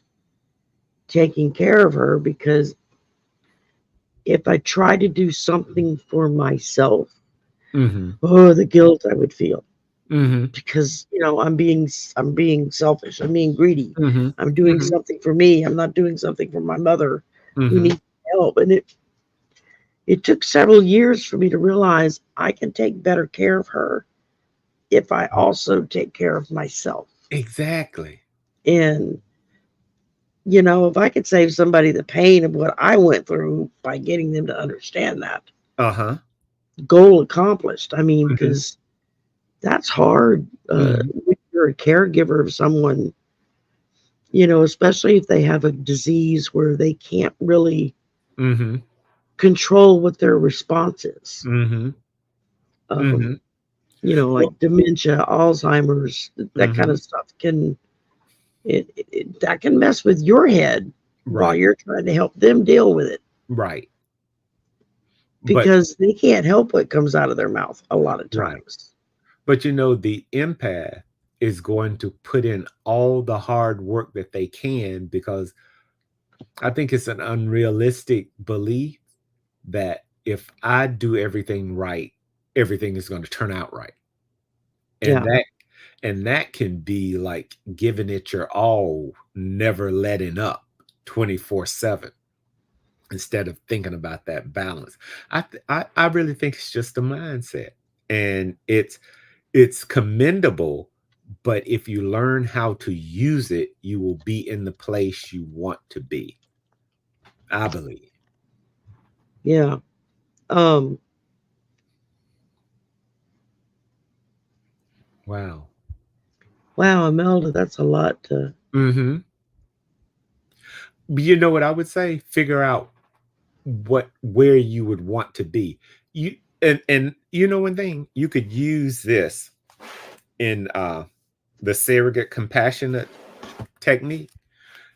taking care of her because if I tried to do something for myself, Hmm. oh, the guilt I would feel. Mm-hmm. because I'm being selfish. I'm being greedy. Mm-hmm. I'm doing Mm-hmm. something for me. I'm not doing something for my mother who Mm-hmm. needs help. And it took several years for me to realize I can take better care of her if I also take care of myself. Exactly. And if I could save somebody the pain of what I went through by getting them to understand that, Uh-huh. goal accomplished. I mean, Mm-hmm. because that's hard Mm-hmm. when you're a caregiver of someone, especially if they have a disease where they can't really Mm-hmm. control what their response is. Mm-hmm. Mm-hmm. Um, Well, like dementia, Alzheimer's, that kind mm-hmm. of stuff that can mess with your head while Right. you're trying to help them deal with it Right. But because they can't help what comes out of their mouth a lot of right. times. But the empath is going to put in all the hard work that they can, because I think it's an unrealistic belief that if I do everything right, everything is going to turn out right. And Yeah, that can be like giving it your all, never letting up 24/7, instead of thinking about that balance. I really think it's just a mindset. And it's commendable, but if you learn how to use it, you will be in the place you want to be, I believe. yeah. Um, Wow. wow, Imelda, that's a lot to. Mhm. You know what I would say? Figure out where you would want to be. You and one thing, you could use this in the surrogate compassionate technique.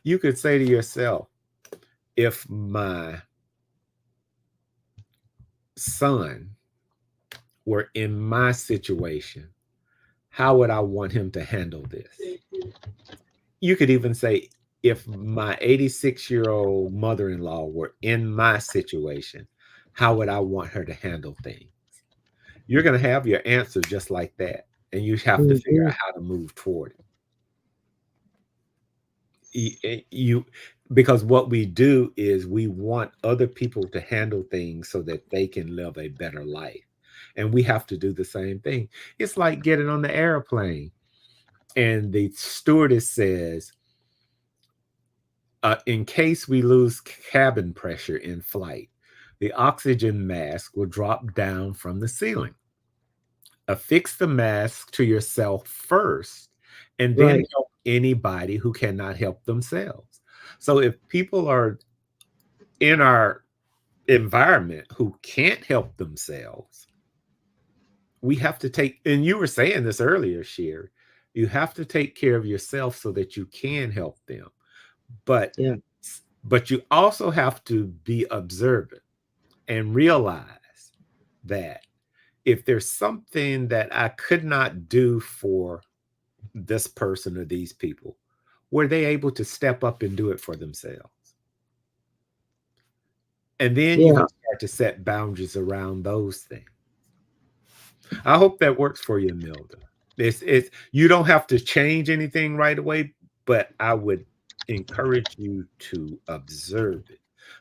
You could say to yourself, if my son were in my situation, how would I want him to handle this? You could even say, if my 86-year-old mother-in-law were in my situation, how would I want her to handle things? You're going to have your answer just like that. And you have to figure Mhm. out how to move toward it. Because what we do is we want other people to handle things so that they can live a better life. And we have to do the same thing. It's like getting on the airplane and the stewardess says, in case we lose cabin pressure in flight, the oxygen mask will drop down from the ceiling. Affix the mask to yourself first, and then Right. help anybody who cannot help themselves. So if people are in our environment who can't help themselves, we have to take, and you were saying this earlier, Sheer, you have to take care of yourself so that you can help them. But Yeah. you also have to be observant and realize that if there's something that I could not do for this person or these people, were they able to step up and do it for themselves? And then you Yeah. can start to set boundaries around those things. I hope that works for you, Milda. It's you don't have to change anything right away, but I would encourage you to observe it,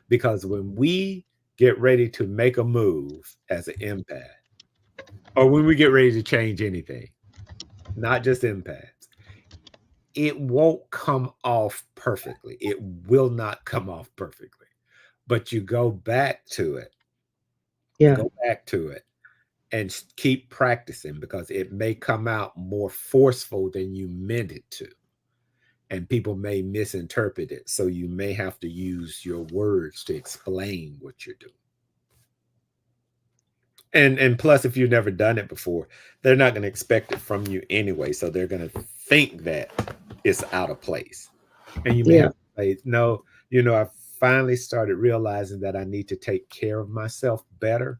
because when we get ready to make a move as an empath, or when we get ready to change anything, not just empaths, it won't come off perfectly. It will not come off perfectly. But you Yeah. go back to it and keep practicing, because it may come out more forceful than you meant it to. And people may misinterpret it. So you may have to use your words to explain what you're doing. And plus, if you've never done it before, they're not going to expect it from you anyway. So they're going to think that it's out of place. And you may Yeah. have to say, no, I finally started realizing that I need to take care of myself better.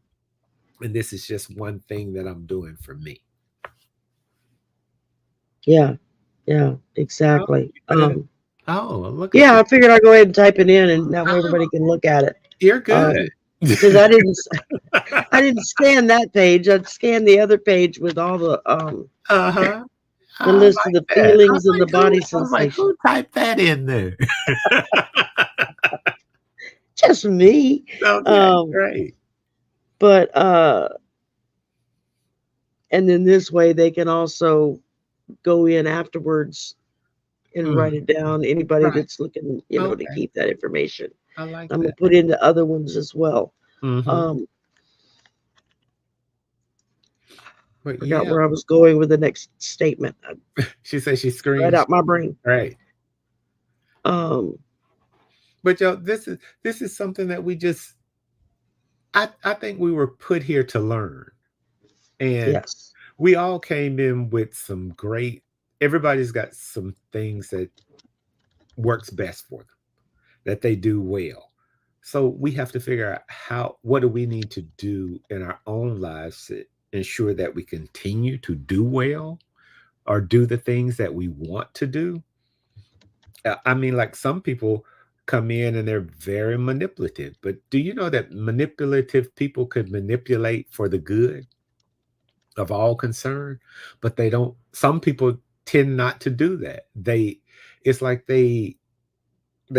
And this is just one thing that I'm doing for me. Yeah. Yeah. Oh, Exactly. you put it in. Oh, look at Yeah, you. I figured I'd go ahead and type it in, and that way Oh, everybody can look at it. you're good. Because I didn't. I didn't scan that page. I'd scan the other page with all Uh-huh. the I list of like the that. feelings and the body I was like, sensation. who typed that in there? Just me. Okay, Um, great. but and then this way they can also go in afterwards and write Mhm. it down. Anybody Right. that's looking, to Okay. keep that information. I like I'm gonna that. put into other ones as well. Mhm. Um, But Forgot yeah, where I was going with the next statement. I she said she right screams. out my brain. Right. Um, But yo, this is something that we just I think we were put here to learn. And yes, we all came in with some great everybody's got some things that works best for them, that they do well. So we have to figure out what do we need to do in our own lives to ensure that we continue to do well or do the things that we want to do. I mean, like some people come in and they're very manipulative, but do you know that manipulative people could manipulate for the good of all concerned? But they don't, some people tend not to do that. It's like they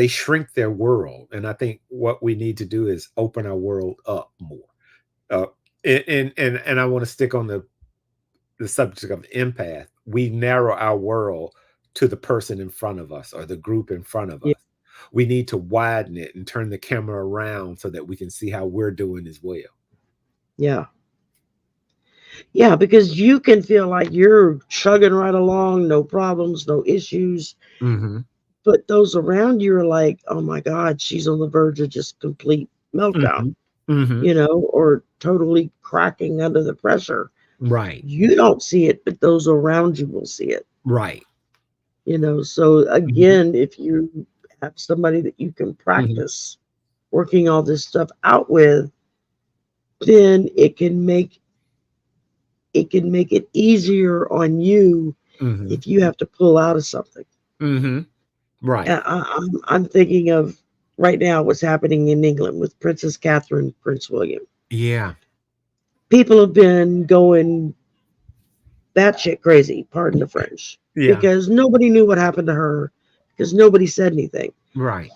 shrink their world. And I think what we need to do is open our world up more. Uh, and I want to stick on the subject of empath. We narrow our world to the person in front of us or the group in front of yeah, us. We need to widen it and turn the camera around so that we can see how we're doing as well. yeah, yeah. Because you can feel like you're chugging right along, no problems, no issues, Mm-hmm. but those around you are like, "Oh my God, she's on the verge of just complete meltdown," Mm-hmm. Mm-hmm. or totally cracking under the pressure. Right. You don't see it, but those around you will see it. Right. So Mm-hmm. again, if you have somebody that you can Mm-hmm. practice working all this stuff out with, then it easier on you Mm-hmm. if you have to pull out of something. Mm-hmm. Right. I'm thinking of right now what's happening in England with Princess Catherine, Prince William. Yeah. People have been going batshit crazy, pardon the French, Yeah. because nobody knew what happened to her, because nobody said anything, Right.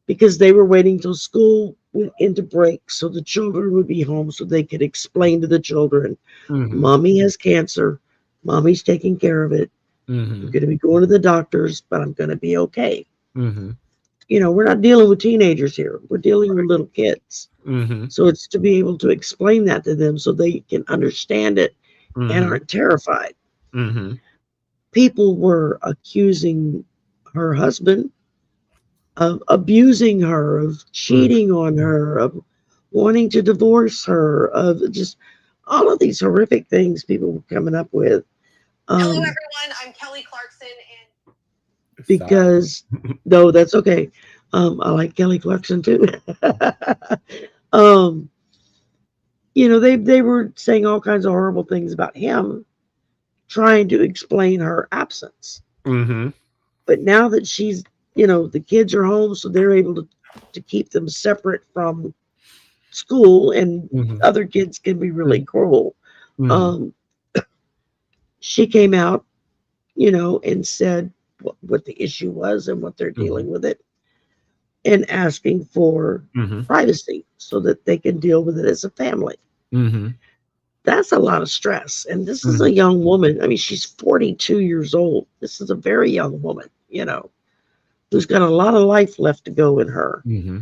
because they were waiting till school went into break so the children would be home so they could explain to the children, Mm-hmm. Mommy has cancer, Mommy's taking care of it. I'm Mm-hmm. going to be going to the doctors, but I'm going to be okay. Mm-hmm. We're not dealing with teenagers here. We're dealing with little kids. Mm-hmm. So it's to be able to explain that to them so they can understand it and Mm-hmm. aren't terrified. Mm-hmm. People were accusing her husband of abusing her, of Mm-hmm. cheating on her, of wanting to divorce her, of just all of these horrific things people were coming up with. Hello, Um, everyone. I'm Kelly Clarkson, and Sorry. because no, that's okay. I like Kelly Clarkson too. um, they were saying all kinds of horrible things about him, trying to explain her absence. Mm-hmm. But now that the kids are home, so they're able to keep them separate from school, and Mm-hmm. other kids can be really cruel. Mm-hmm. Um, she came out, and said what the issue was and what they're Mm-hmm. dealing with it, and asking for Mm-hmm. privacy so that they can deal with it as a family. Mm-hmm. That's a lot of stress. And this is Mm-hmm. a young woman. I mean, she's 42 years old. This is a very young woman, who's got a lot of life left to go in her, Mm-hmm.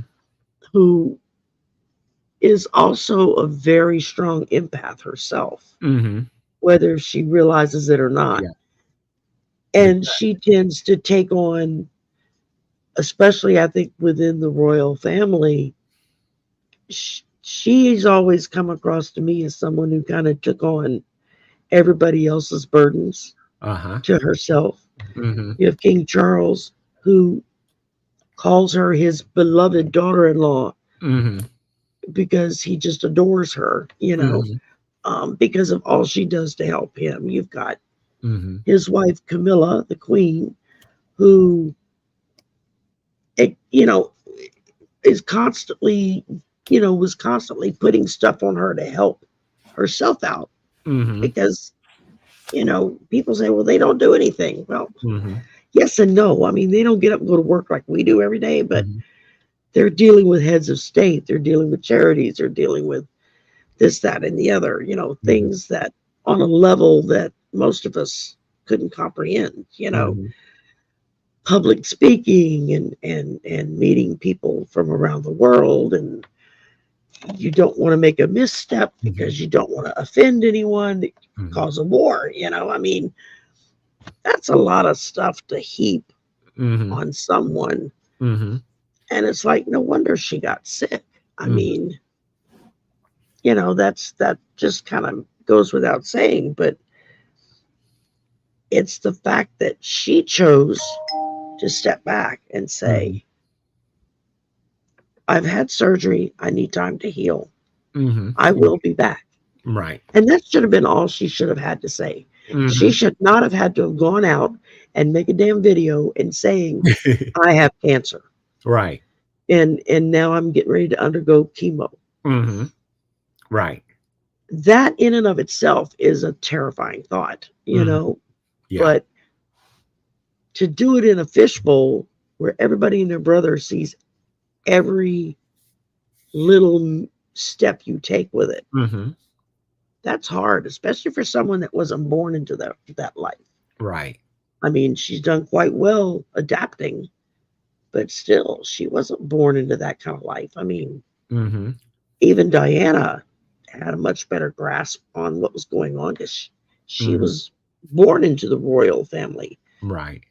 who is also a very strong empath herself, Mm-hmm. whether she realizes it or not. Yeah. And she tends to take on, especially I think within the royal family, she's always come across to me as someone who kind of took on everybody else's burdens Uh-huh. to herself. Mm-hmm. You have King Charles, who calls her his beloved daughter in law Mm-hmm. because he just adores her, Mm-hmm. because of all she does to help him. You've got Mm-hmm. his wife, Camilla, the queen, who, is constantly was constantly putting stuff on her to help herself out Mm-hmm. because, people say, well, they don't do anything. Well, Mm-hmm. yes and no. I mean, they don't get up and go to work like we do every day, but Mm-hmm. they're dealing with heads of state. They're dealing with charities. They're dealing with this, that, and the other, Mm-hmm. things that on a level that most of us couldn't comprehend, Mm-hmm. public speaking and meeting people from around the world. And you don't want to make a misstep Mm-hmm. because you don't want to offend anyone, Mm-hmm. cause a war. I mean, that's a lot of stuff to heap Mm-hmm. on someone. Mm-hmm. And it's like, no wonder she got sick. I Mm-hmm. mean, that just kind of goes without saying, but it's the fact that she chose to step back and Mm-hmm. say, I've had surgery. I need time to heal. Mm-hmm. I will be back. Right. And that should have been all she should have had to say. She Mm-hmm. should not have had to have gone out and make a damn video and saying, I have cancer. Right. And now I'm getting ready to undergo chemo. Mm-hmm. Right. That in and of itself is a terrifying thought, Mm-hmm. Yeah. but to do it in a fishbowl where everybody and their brother sees every little step you take with it, Mm-hmm. that's hard, especially for someone that wasn't born into that life. Right. I mean, she's done quite well adapting, but still, she wasn't born into that kind of life. I mean, Mm-hmm. even Diana had a much better grasp on what was going on because she Mm-hmm. was born into the royal family Right.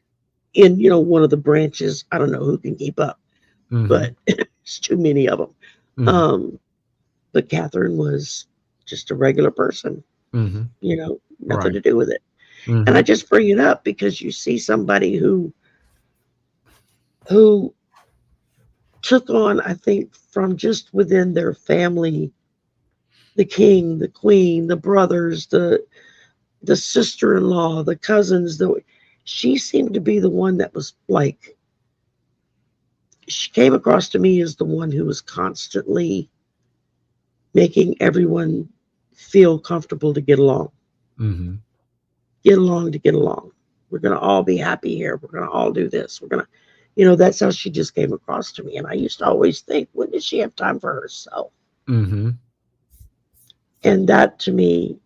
in one of the branches. I don't know who can keep up, Mm-hmm. but it's too many of them. Mm-hmm. But Catherine was just a regular person, Mm-hmm. nothing Right. to do with it. And Mm-hmm. I just bring it up because you see somebody who took on, I think, from just within their family, the king, the queen, the brothers, the sister-in-law, the cousins. She seemed to be the one that was like, she came across to me as the one who was constantly making everyone feel comfortable to get along. Mm-hmm. Get along to get along. We're going to all be happy here. We're going to all do this. We're going to, that's how she just came across to me. And I used to always think, when does she have time for herself? Mm-hmm. And that to me,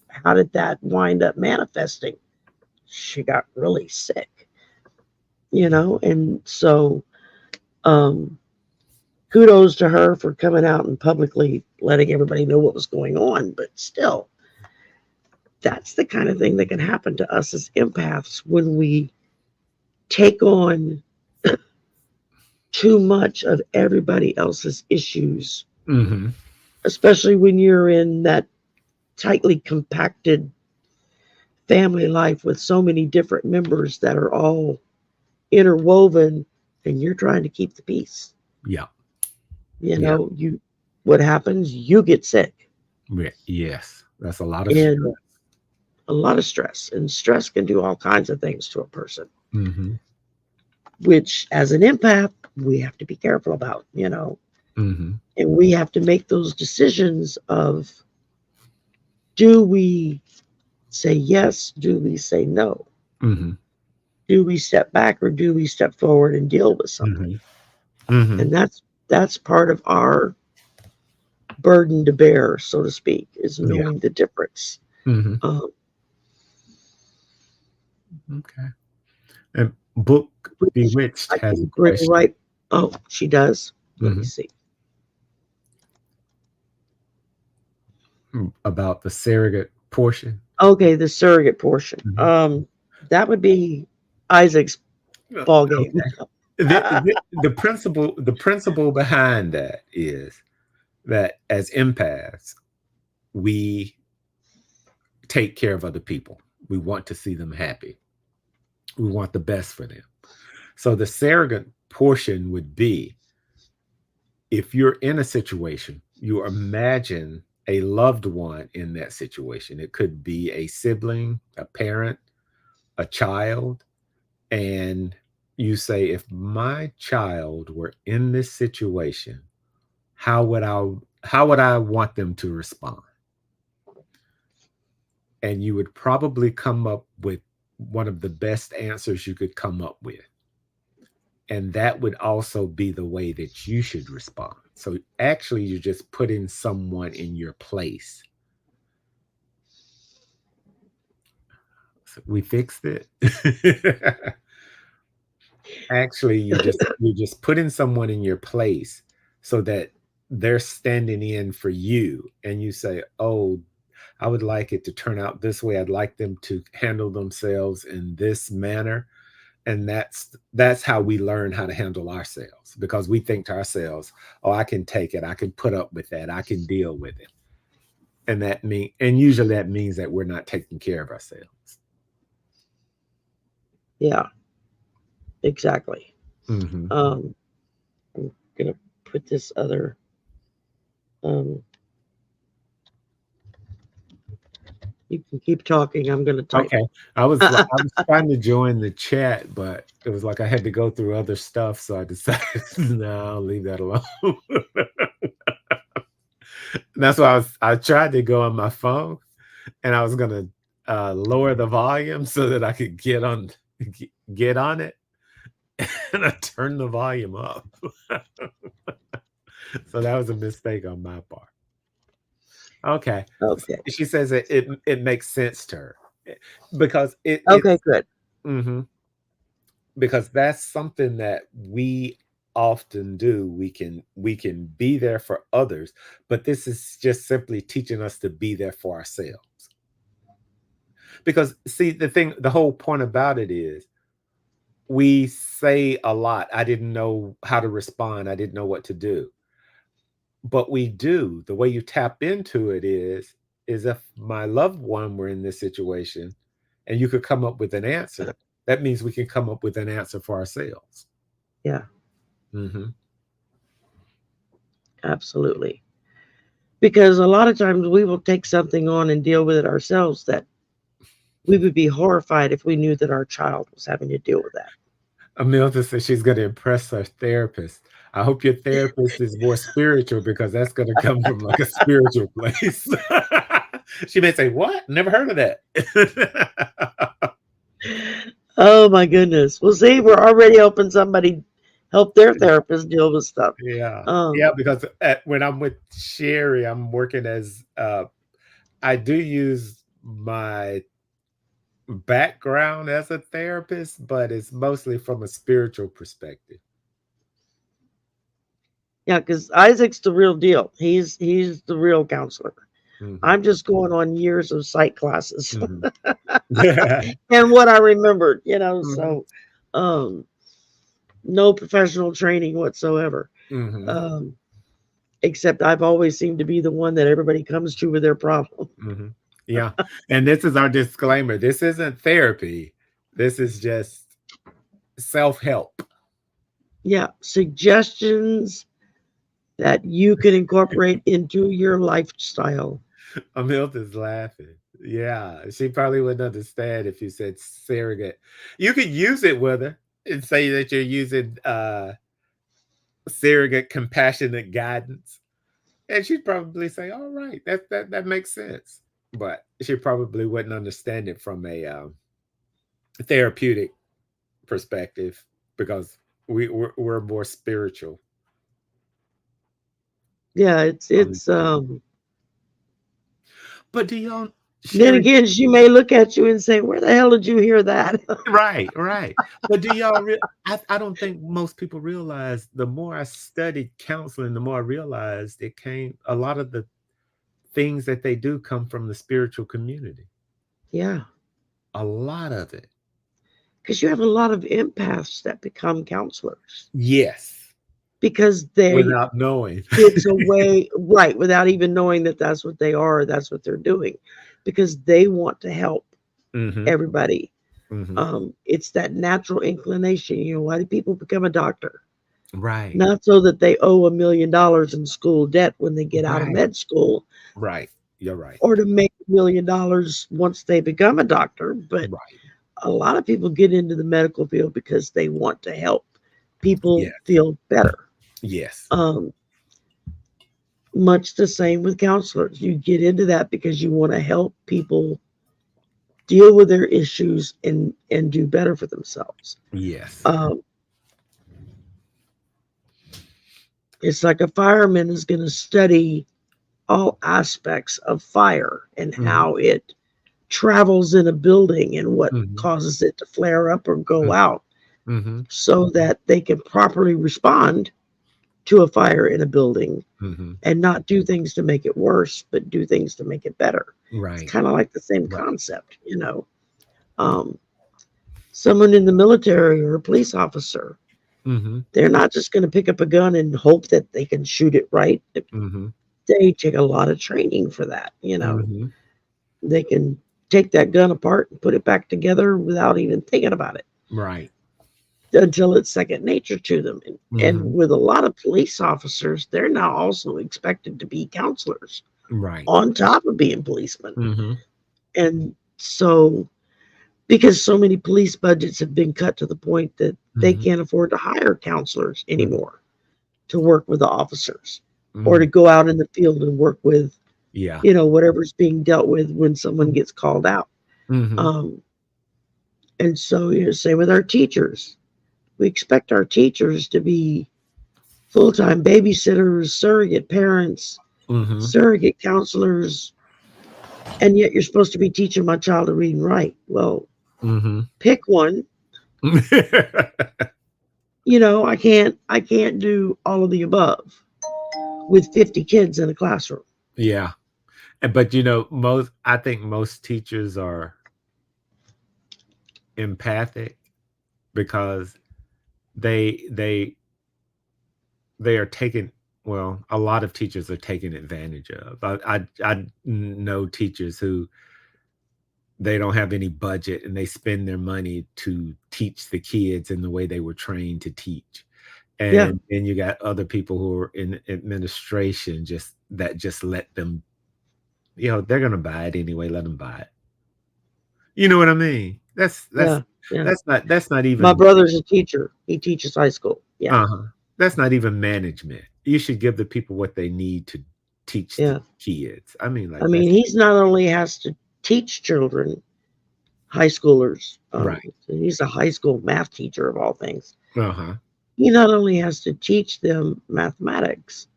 how did that wind up manifesting? She got really sick, and so um, kudos to her for coming out and publicly letting everybody know what was going on. But still, that's the kind of thing that can happen to us as empaths when we take on too much of everybody else's issues, Mm-hmm. especially when you're in that tightly compacted family life with so many different members that are all interwoven and you're trying to keep the peace. Yeah. You Yeah. know, you what happens, you get sick Yes. That's a lot of and stress. a lot of stress. And stress can do all kinds of things to a person, Mm-hmm. which as an empath, we have to be careful about, Mm-hmm. and we have to make those decisions of, do we say yes? Do we say no? Mm-hmm. Do we step back or do we step forward and deal with something? Mm-hmm. Mm-hmm. And that's part of our burden to bear, so to speak, is Yeah. knowing the difference. Mm-hmm. Um, Okay. And Book which Bewitched I has a can bring question. right. Oh, she does. Let me Mm-hmm. see. About the surrogate portion. Okay, the surrogate portion. Mm-hmm. That would be Isaac's ball game. Okay. The principle behind that is that as empaths, we take care of other people. We want to see them happy. We want the best for them. So the surrogate portion would be, if you're in a situation, you imagine a loved one in that situation. It could be a sibling, a parent, a child, and you say, if my child were in this situation, how would I want them to respond? And you would probably come up with one of the best answers you could come up with. And that would also be the way that you should respond. So actually, you're just putting someone in your place. So we fixed it. Actually, you're just putting someone in your place so that they're standing in for you, and you say, "Oh, I would like it to turn out this way. I'd like them to handle themselves in this manner." And that's how we learn how to handle ourselves, because we think to ourselves, "Oh, I can take it. I can put up with that. I can deal with it." And usually that means that we're not taking care of ourselves. Yeah, exactly. Mm-hmm. I'm gonna put this other. You can keep talking. I'm gonna type. Okay. I was trying to join the chat, but it was like I had to go through other stuff, so I decided no, I'll leave that alone. That's why I tried to go on my phone, and I was gonna lower the volume so that I could get on it, and I turned the volume up. So that was a mistake on my part. Okay. Okay. She says it makes sense to her because Okay. Good. Mm-hmm. Because that's something that we often do. We can be there for others, but this is just simply teaching us to be there for ourselves. Because see, the whole point about it is we say a lot, "I didn't know how to respond. I didn't know what to do." But we do. The way you tap into it is if my loved one were in this situation and you could come up with an answer, that means we can come up with an answer for ourselves. Yeah. Mm-hmm. Absolutely. Because a lot of times we will take something on and deal with it ourselves that we would be horrified if we knew that our child was having to deal with that. Amelia says she's going to impress her therapist. I hope your therapist is more spiritual, because that's going to come from like a spiritual place. She may say, "What? Never heard of that." Oh my goodness. Well, see, we're already helping somebody help their therapist deal with stuff. Yeah. Um, Yeah, because when I'm with Sherry, I'm working as I do use my background as a therapist, but it's mostly from a spiritual perspective. yeah, because Isaac's the real deal. He's the real counselor. Mhm. I'm just going on years of psych classes Mhm. and what I remembered, Mhm. so no professional training whatsoever. Mhm. Um, except I've always seemed to be the one that everybody comes to with their problem. Mhm. Yeah. And this is our disclaimer. This isn't therapy. This is just self-help. Yeah, suggestions that you can incorporate into your lifestyle. Amilda's laughing. Yeah, she probably wouldn't understand if you said surrogate. You could use it with her and say that you're using surrogate compassionate guidance, and she'd probably say, "All right, that makes sense." But she probably wouldn't understand it from a therapeutic perspective, because we're more spiritual. Yeah, on it's this. But do y'all, then Sherry? again she may look at you and say, "Where the hell did you hear that?" Right, right. But do y'all I don't think most people realize, the more I studied counseling, the more I realized a lot of the things that they do come from the spiritual community. Yeah, A lot of it. because you have a lot of empaths that become counselors Yes. because Without knowing. it's a way, right, without even knowing that that's what they are, that's what they're doing, because they want to help Hmm. everybody. Hmm. It's that natural inclination. Why do people become a doctor? Right. Not so that they owe $1 million in school debt when they get out of Right. med school, Right. You're right. or to make $1 million once they become a doctor, but Right. a lot of people get into the medical field because they want to help people Yes. feel better. Yes. Um, much the same with counselors. You get into that because you want to help people deal with their issues and do better for themselves. Yes. Um, it's like a fireman is going to study all aspects of fire and Mm-hmm. how it travels in a building and what Mm-hmm. causes it to flare up or go out Mm-hmm. so that they can properly respond to a fire in a building Mm-hmm. and not do things to make it worse, but do things to make it better. It's Right. kind of like the same Right. concept, you know. Um, someone in the military or a police officer, Mm-hmm. they're not just going to pick up a gun and hope that they can shoot it right. Mm-hmm. They take a lot of training for that, you know. Mm-hmm. They can take that gun apart and put it back together without even thinking about it Right. until it's second nature to them. And Mm-hmm. with a lot of police officers, they're now also expected to be counselors Right. on top of being policemen. Mm-hmm. And so, because so many police budgets have been cut to the point that they Mm-hmm. can't afford to hire counselors Mm-hmm. anymore to work with the officers or Mm-hmm. to go out in the field and work with, Yeah. you know, whatever's being dealt with when someone gets called out. Mm-hmm. And so, you know, same with our teachers. We expect our teachers to be full time babysitters, surrogate parents, Mm-hmm. surrogate counselors, and yet you're supposed to be teaching my child to read and write. Well, Mm-hmm. pick one. You know, I can't do all of the above with 50 kids in a classroom. Yeah. But you know, I think most teachers are empathic because they they they are taken, well, a lot of teachers are taken advantage of. I know teachers who they don't have any budget and they spend their money to teach the kids in the way they were trained to teach. Yeah, And then you got other people who are in administration just let them, they're gonna buy it anyway, let them buy it. You know what I mean? yeah, yeah. That's not My even brother's a teacher. He teaches high school. Yeah, uh-huh. That's not even management. You should give the people what they need to teach the yeah. kids. I mean, I like mean, that's he's not only has to teach children, high schoolers, right. he's a high school math teacher of all things. Uh-huh. He not only has to teach them mathematics,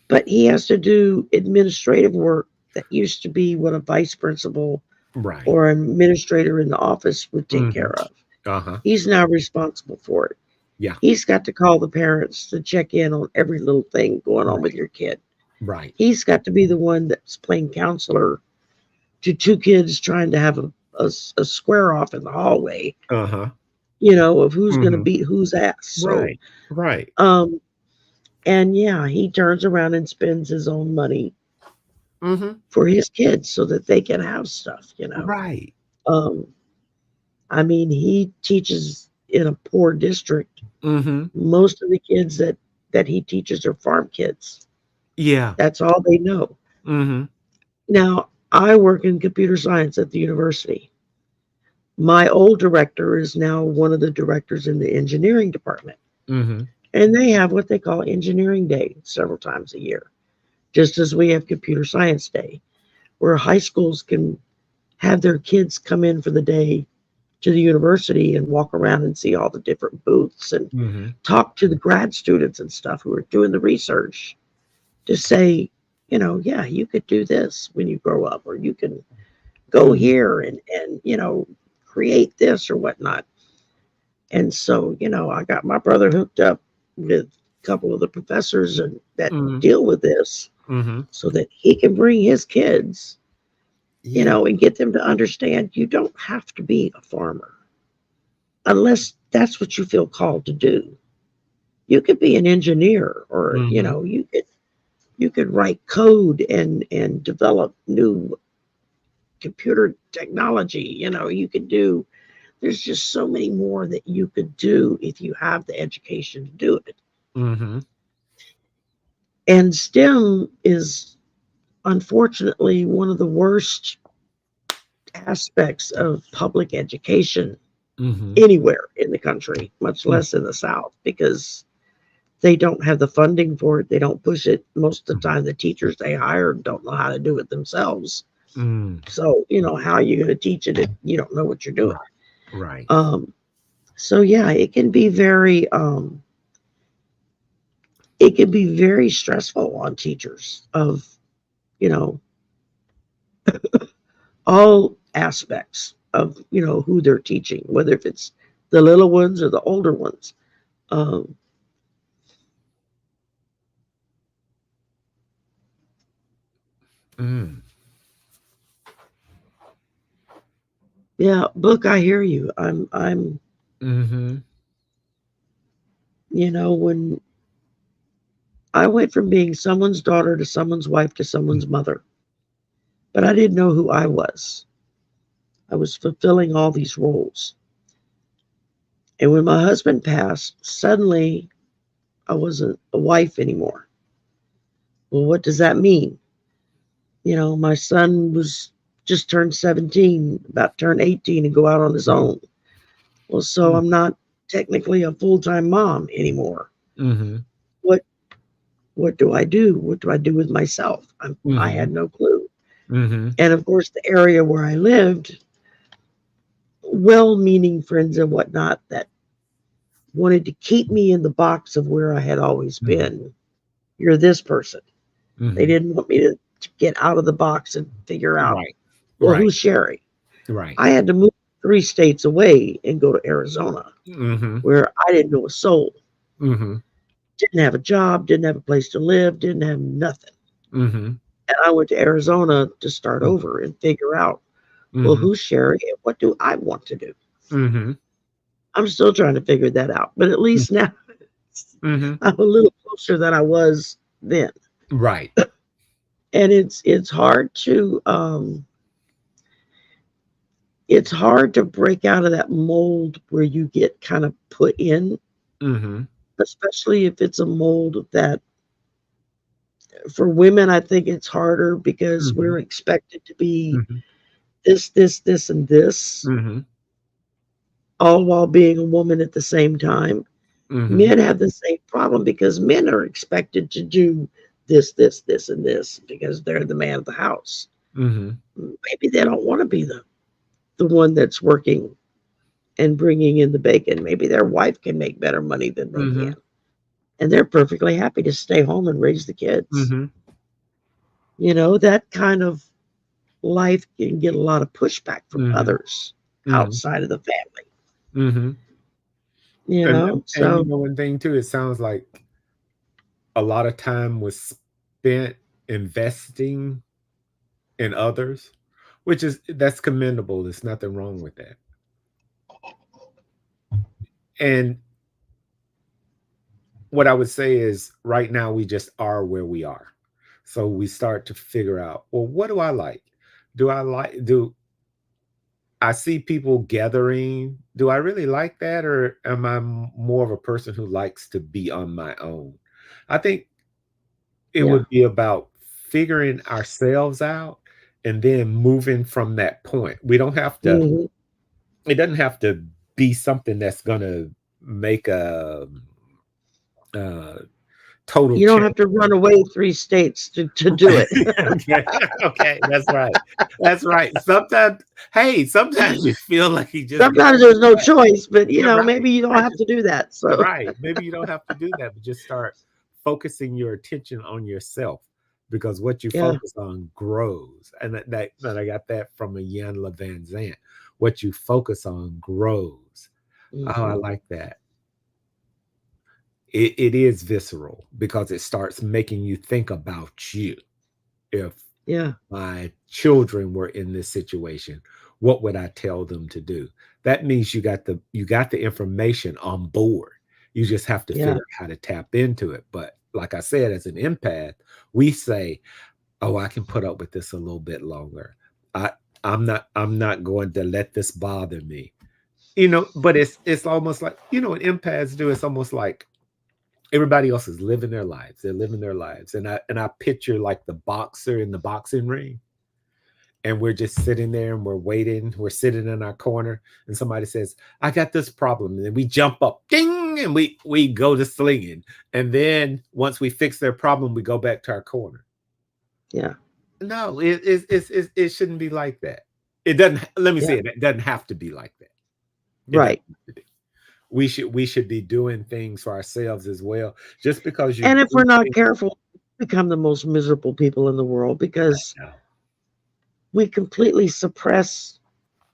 but he has to do administrative work that used to be what a vice principal Right. or an administrator in the office would take Mhm. care of. Uh-huh. He's now responsible for it. Yeah. He's got to call the parents to check in on every little thing going on with Right. your kid. Right. He's got to be the one that's playing counselor to two kids trying to have a square off in the hallway, Uh-huh. you know, of who's going to Mhm. beat whose ass. So, Right. Right. um, and yeah, he turns around and spends his own money Mhm. for his kids so that they can have stuff, you know. Right. Um, I mean, he teaches in a poor district. Mhm. Most of the kids that he teaches are farm kids. Yeah. That's all they know. Mhm. Now, I work in computer science at the university. My old director is now one of the directors in the engineering department. Mhm. And they have what they call engineering day several times a year, just as we have computer science day, where high schools can have their kids come in for the day to the university and walk around and see all the different booths and Mhm. talk to the grad students and stuff who are doing the research to say, you know, yeah, you could do this when you grow up, or you can go Mhm. here and you know, create this or whatnot. And so, you know, I got my brother hooked up with a couple of the professors and that Mhm. deal with this Mhm. so that he can bring his kids, you Yeah. know, and get them to understand you don't have to be a farmer unless that's what you feel called to do. You could be an engineer, or you Mhm. know, you could write code and develop new computer technology. You know, you could do, there's just so many more that you could do if you have the education to do it. Mhm. And STEM is unfortunately one of the worst aspects of public education Mhm. anywhere in the country, much Mm. less in the South, because they don't have the funding for it. They don't push it. Most of the time, the teachers they hire don't know how to do it themselves. Mm. So, how are you going to teach it if you don't know what you're doing? Right. So yeah, it can be very stressful on teachers of, you know, all aspects of, who they're teaching, whether if it's the little ones or the older ones. Um, Mm. yeah, Book, I hear you. I'm, Mm-hmm. when I went from being someone's daughter to someone's wife to someone's mother, but I didn't know who I was. I was fulfilling all these roles. And when my husband passed, suddenly I wasn't a wife anymore. Well, what does that mean? My son was just turned 17, about to turn 18 and go out on his own. Well, so I'm not technically a full-time mom anymore. Mm-hmm. What what do I do? What do I do with myself? I Mm-hmm. had no clue. Mm-hmm. And of course, the area where I lived, well-meaning friends and whatnot that wanted to keep me in the box of where I had always been. You're this person. They Mm-hmm. didn't want me to get out of the box and figure out, Right. well, Right. who's Sherry? Right. I had to move 3 states away and go to Arizona, Mm-hmm. where I didn't know a soul, Mm-hmm. didn't have a job, didn't have a place to live, didn't have nothing. Mm-hmm. And I went to Arizona to start over and figure out, well, Mm-hmm. who's Sherry and what do I want to do? Mm-hmm. I'm still trying to figure that out, but at least now Mm-hmm. I'm a little closer than I was then. Right. And it's hard to break out of that mold where you get kind of put in, Mm-hmm. especially if it's a mold that for women, I think it's harder because Mm-hmm. we're expected to be Mm-hmm. this, and this, Mm-hmm. all while being a woman at the same time. Mm-hmm. Men have the same problem because men are expected to do this, and this because they're the man of the house. Mm-hmm. Maybe they don't want to be the one that's working and bringing in the bacon. Maybe their wife can make better money than they Mm-hmm. can. And they're perfectly happy to stay home and raise the kids. Mm-hmm. That kind of life can get a lot of pushback from Mm-hmm. others outside of the family, Mm-hmm. you know? And So, one thing too, it sounds like a lot of time was spent investing in others, which that's commendable. There's nothing wrong with that. And what I would say is right now we just are where we are. So we start to figure out, well, what do I like? Do I see people gathering? Do I really like that? Or am I more of a person who likes to be on my own? I think it yeah. would be about figuring ourselves out and then moving from that point. We don't have to, Hmm. it doesn't have to be something that's going to make a total You don't change. have to run away 3 states to do it. Okay, okay, that's right. That's right. Sometimes, hey, sometimes you feel like you just got Sometimes to there's do no that. choice, but Yeah, right. maybe you don't I have just to do that. So, right. Maybe you don't have to do that, but just start focusing your attention on yourself because what you yeah. focus on grows. And that I got that from a Jan Van Zant. What you focus on grows. Oh, I Hmm. like that. It is visceral because it starts making you think about you. If Yeah. my children were in this situation, what would I tell them to do? That means you got the information on board. You just have to Yeah. figure out how to tap into it. But like I said, as an empath, we say, "Oh, I can put up with this a little bit longer. I I'm not going to let this bother me." But it's almost like, what empaths do. It's almost like everybody else is living their lives. They're living their lives. And I picture like the boxer in the boxing ring, and we're just sitting there and we're waiting. We're sitting in our corner, and somebody says, "I got this problem," and then we jump up, ding, and we go to slinging. And then once we fix their problem, we go back to our corner. Yeah. No, it shouldn't be like that. It doesn't. Let me Yeah. say it. It doesn't have to be like that. It Right. doesn't have to be. We should be doing things for ourselves as well. Just because you And if we're do not things, careful, we become the most miserable people in the world because no. we completely suppress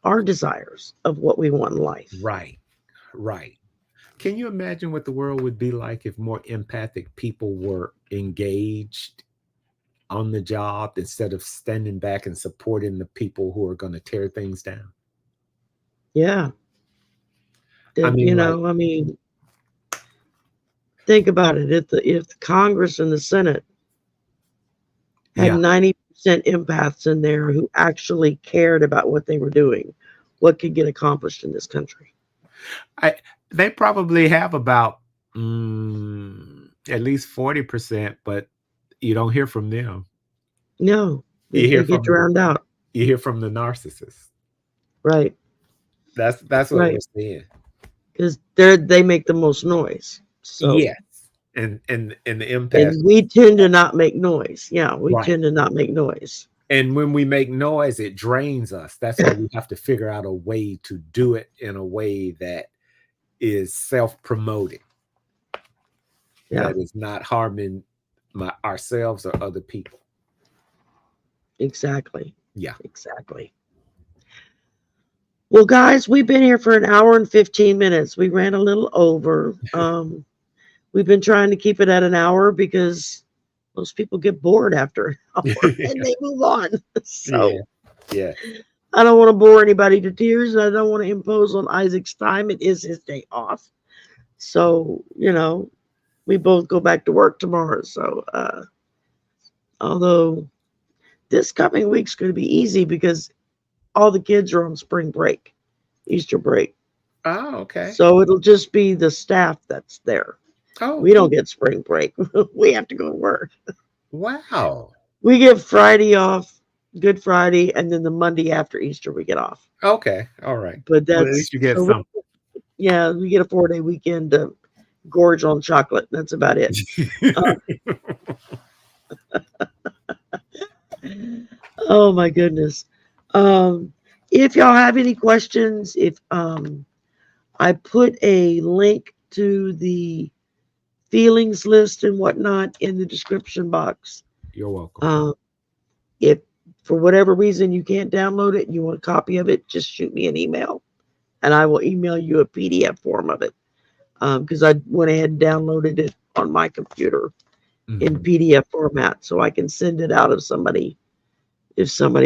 our desires of what we want in life. Right, right. Can you imagine what the world would be like if more empathic people were engaged on the job instead of standing back and supporting the people who are going to tear things down? Yeah. I mean, like, I mean, think about it. If the Congress and the Senate had yeah, 90% empaths in there who actually cared about what they were doing, what could get accomplished in this country? I they probably have about at least 40%, but you don't hear from them. No, You they hear get from the drowned out. narcissists. Right. That's what we're Right. seeing. Because they make the most noise. So, Yes, and the empath, and we tend to not make noise. Yeah, we right. tend to not make noise. And when we make noise, it drains us. That's why we have to figure out a way to do it in a way that is self-promoting, Yeah, that is not harming ourselves or other people. exactly. Yeah. Exactly. Well, guys, we've been here for an hour and 15 minutes. We ran a little over. We've been trying to keep it at an hour because most people get bored after an hour and they move on. Yeah. So Yeah. I don't want to bore anybody to tears. And I don't want to impose on Isaac's time. It is his day off. So, we both go back to work tomorrow. So, although this coming week's going to be easy because all the kids are on spring break, Easter break. Oh, okay. So it'll just be the staff that's there. Oh, We don't cool. get spring break. We have to go to work. Wow. We get Friday off, Good Friday, and then the Monday after Easter we get off. Okay. All right. But Well, at least you get so something. yeah, we get a 4-day weekend to gorge on chocolate. That's about it. Oh my goodness. If y'all have any questions, if I put a link to the feelings list and whatnot in the description box. You're welcome. If for whatever reason you can't download it and you want a copy of it, just shoot me an email and I will email you a PDF form of it. Because I went ahead and downloaded it on my computer in Mhm. PDF format so I can send it out if somebody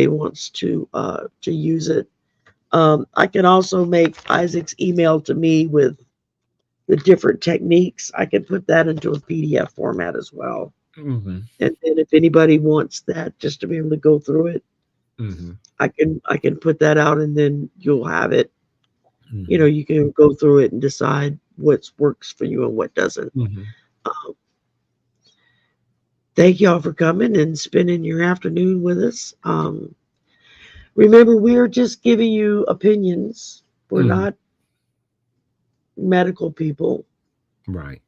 wants to use it. I can also make Isaac's email to me with the different techniques. I can put that into a PDF format as well. Mhm. And then if anybody wants that just to be able to go through it, Mhm. I can put that out and then you'll have it. Mhm. You can go through it and decide what works for you and what doesn't. Mhm. Thank y'all for coming and spending your afternoon with us. Remember, we're just giving you opinions. We're Mhm. not medical people. Right.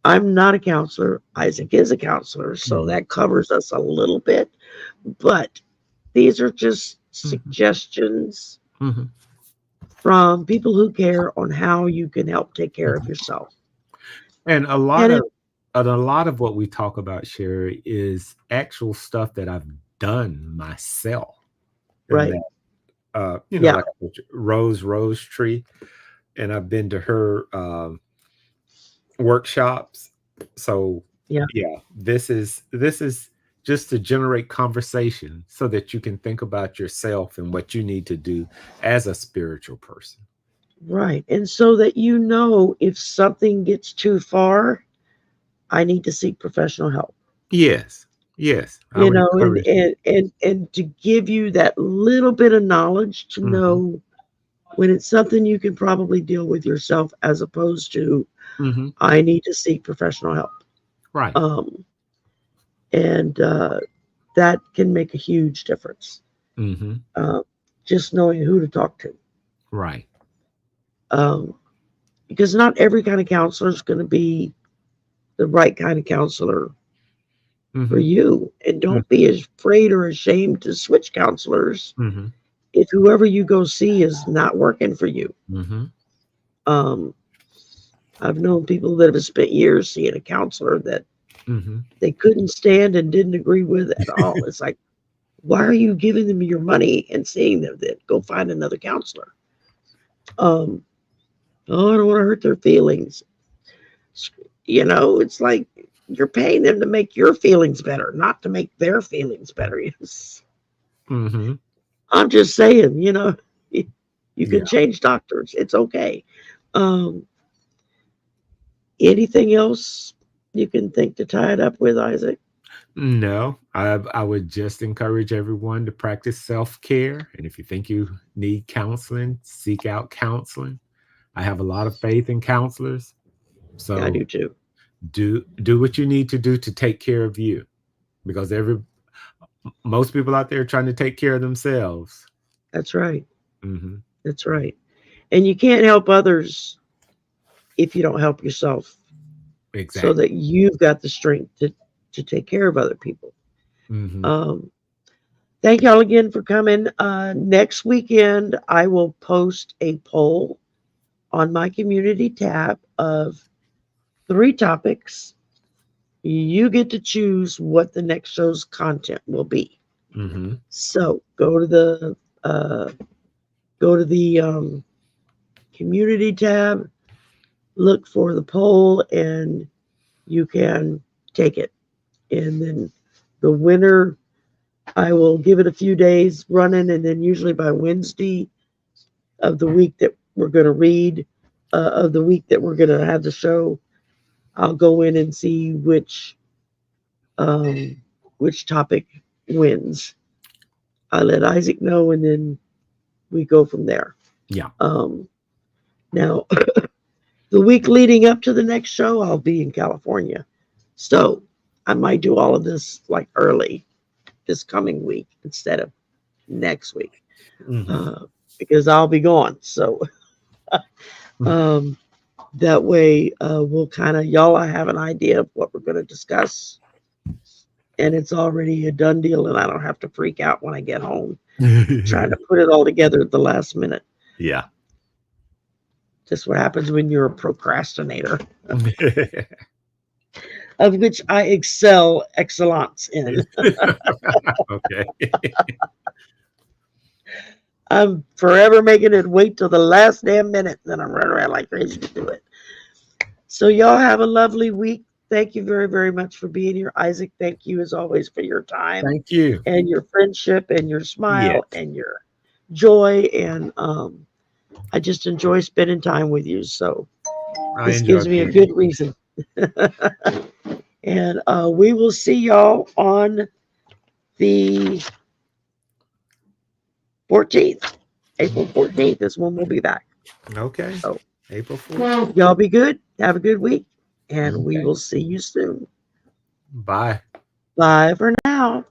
I'm not a counselor. Isaac is a counselor, so Mhm. that covers us a little bit. But these are just Mhm. suggestions Mhm. from people who care on how you can help take care of Mhm. yourself. And And it, a lot of what we talk about, Sherry, is actual stuff that I've done myself. And right. that Yeah. like Rose Tree, and I've been to her workshops. So Yeah. yeah, this is just to generate conversation so that you can think about yourself and what you need to do as a spiritual person. Right. And so that if something gets too far, I need to seek professional help. Yes. Yes. I would And encourage you. to give you that little bit of knowledge to Mhm. know when it's something you can probably deal with yourself as opposed to Mhm. I need to seek professional help. Right. Um, and that can make a huge difference. Mm-hmm. Just knowing who to talk to. Right. Because not every kind of counselor is going to be the right kind of counselor for you. And don't be afraid or ashamed to switch counselors Mm-hmm. if whoever you go see is not working for you. Mm-hmm. I've known people that have spent years seeing a counselor that Mm-hmm. they couldn't stand and didn't agree with at all. It's like, why are you giving them your money and saying that go find another counselor? Oh, I don't want to hurt their feelings. It's like you're paying them to make your feelings better, not to make their feelings better. Yes. Mm-hmm. I'm just saying, you can Yeah. change doctors. It's okay. Anything else you can think to tie it up with, Isaac? No, I would just encourage everyone to practice self-care. And if you think you need counseling, seek out counseling. I have a lot of faith in counselors. So Yeah, I do too. do what you need to do to take care of you, because most people out there are trying to take care of themselves. That's right. Mm-hmm. That's right. And you can't help others if you don't help yourself, Exactly. so that you've got the strength to take care of other people. Mm-hmm. Thank y'all again for coming. Next weekend, I will post a poll on my community tab of 3 topics. You get to choose what the next show's content will be. Mm-hmm. So go to the community tab, look for the poll, and you can take it. And then the winner, I will give it a few days running, and then usually by Wednesday of the week that we're going to read, of the week that we're going to have the show, I'll go in and see which topic wins. I let Isaac know, and then we go from there. Yeah. Now, the week leading up to the next show, I'll be in California, so I might do all of this like early this coming week instead of next week, because I'll be gone. So that way, we'll kind of y'all have an idea of what we're going to discuss, and it's already a done deal, and I don't have to freak out when I get home trying to put it all together at the last minute. Yeah. Just what happens when you're a procrastinator, of which I excellence in. Okay. I'm forever making it wait till the last damn minute, then I'm running around like crazy to do it. So y'all have a lovely week. Thank you very, very much for being here. Isaac, thank you as always for your time. Thank you. And your friendship and your smile, Yes. and your joy. And I just enjoy spending time with you. So this gives me a good reason. And we will see y'all on the 14th. April 14th is when we'll be back. Okay. So April 4th. y'all be good. Have a good week. And we Okay. will see you soon. Bye. Bye for now.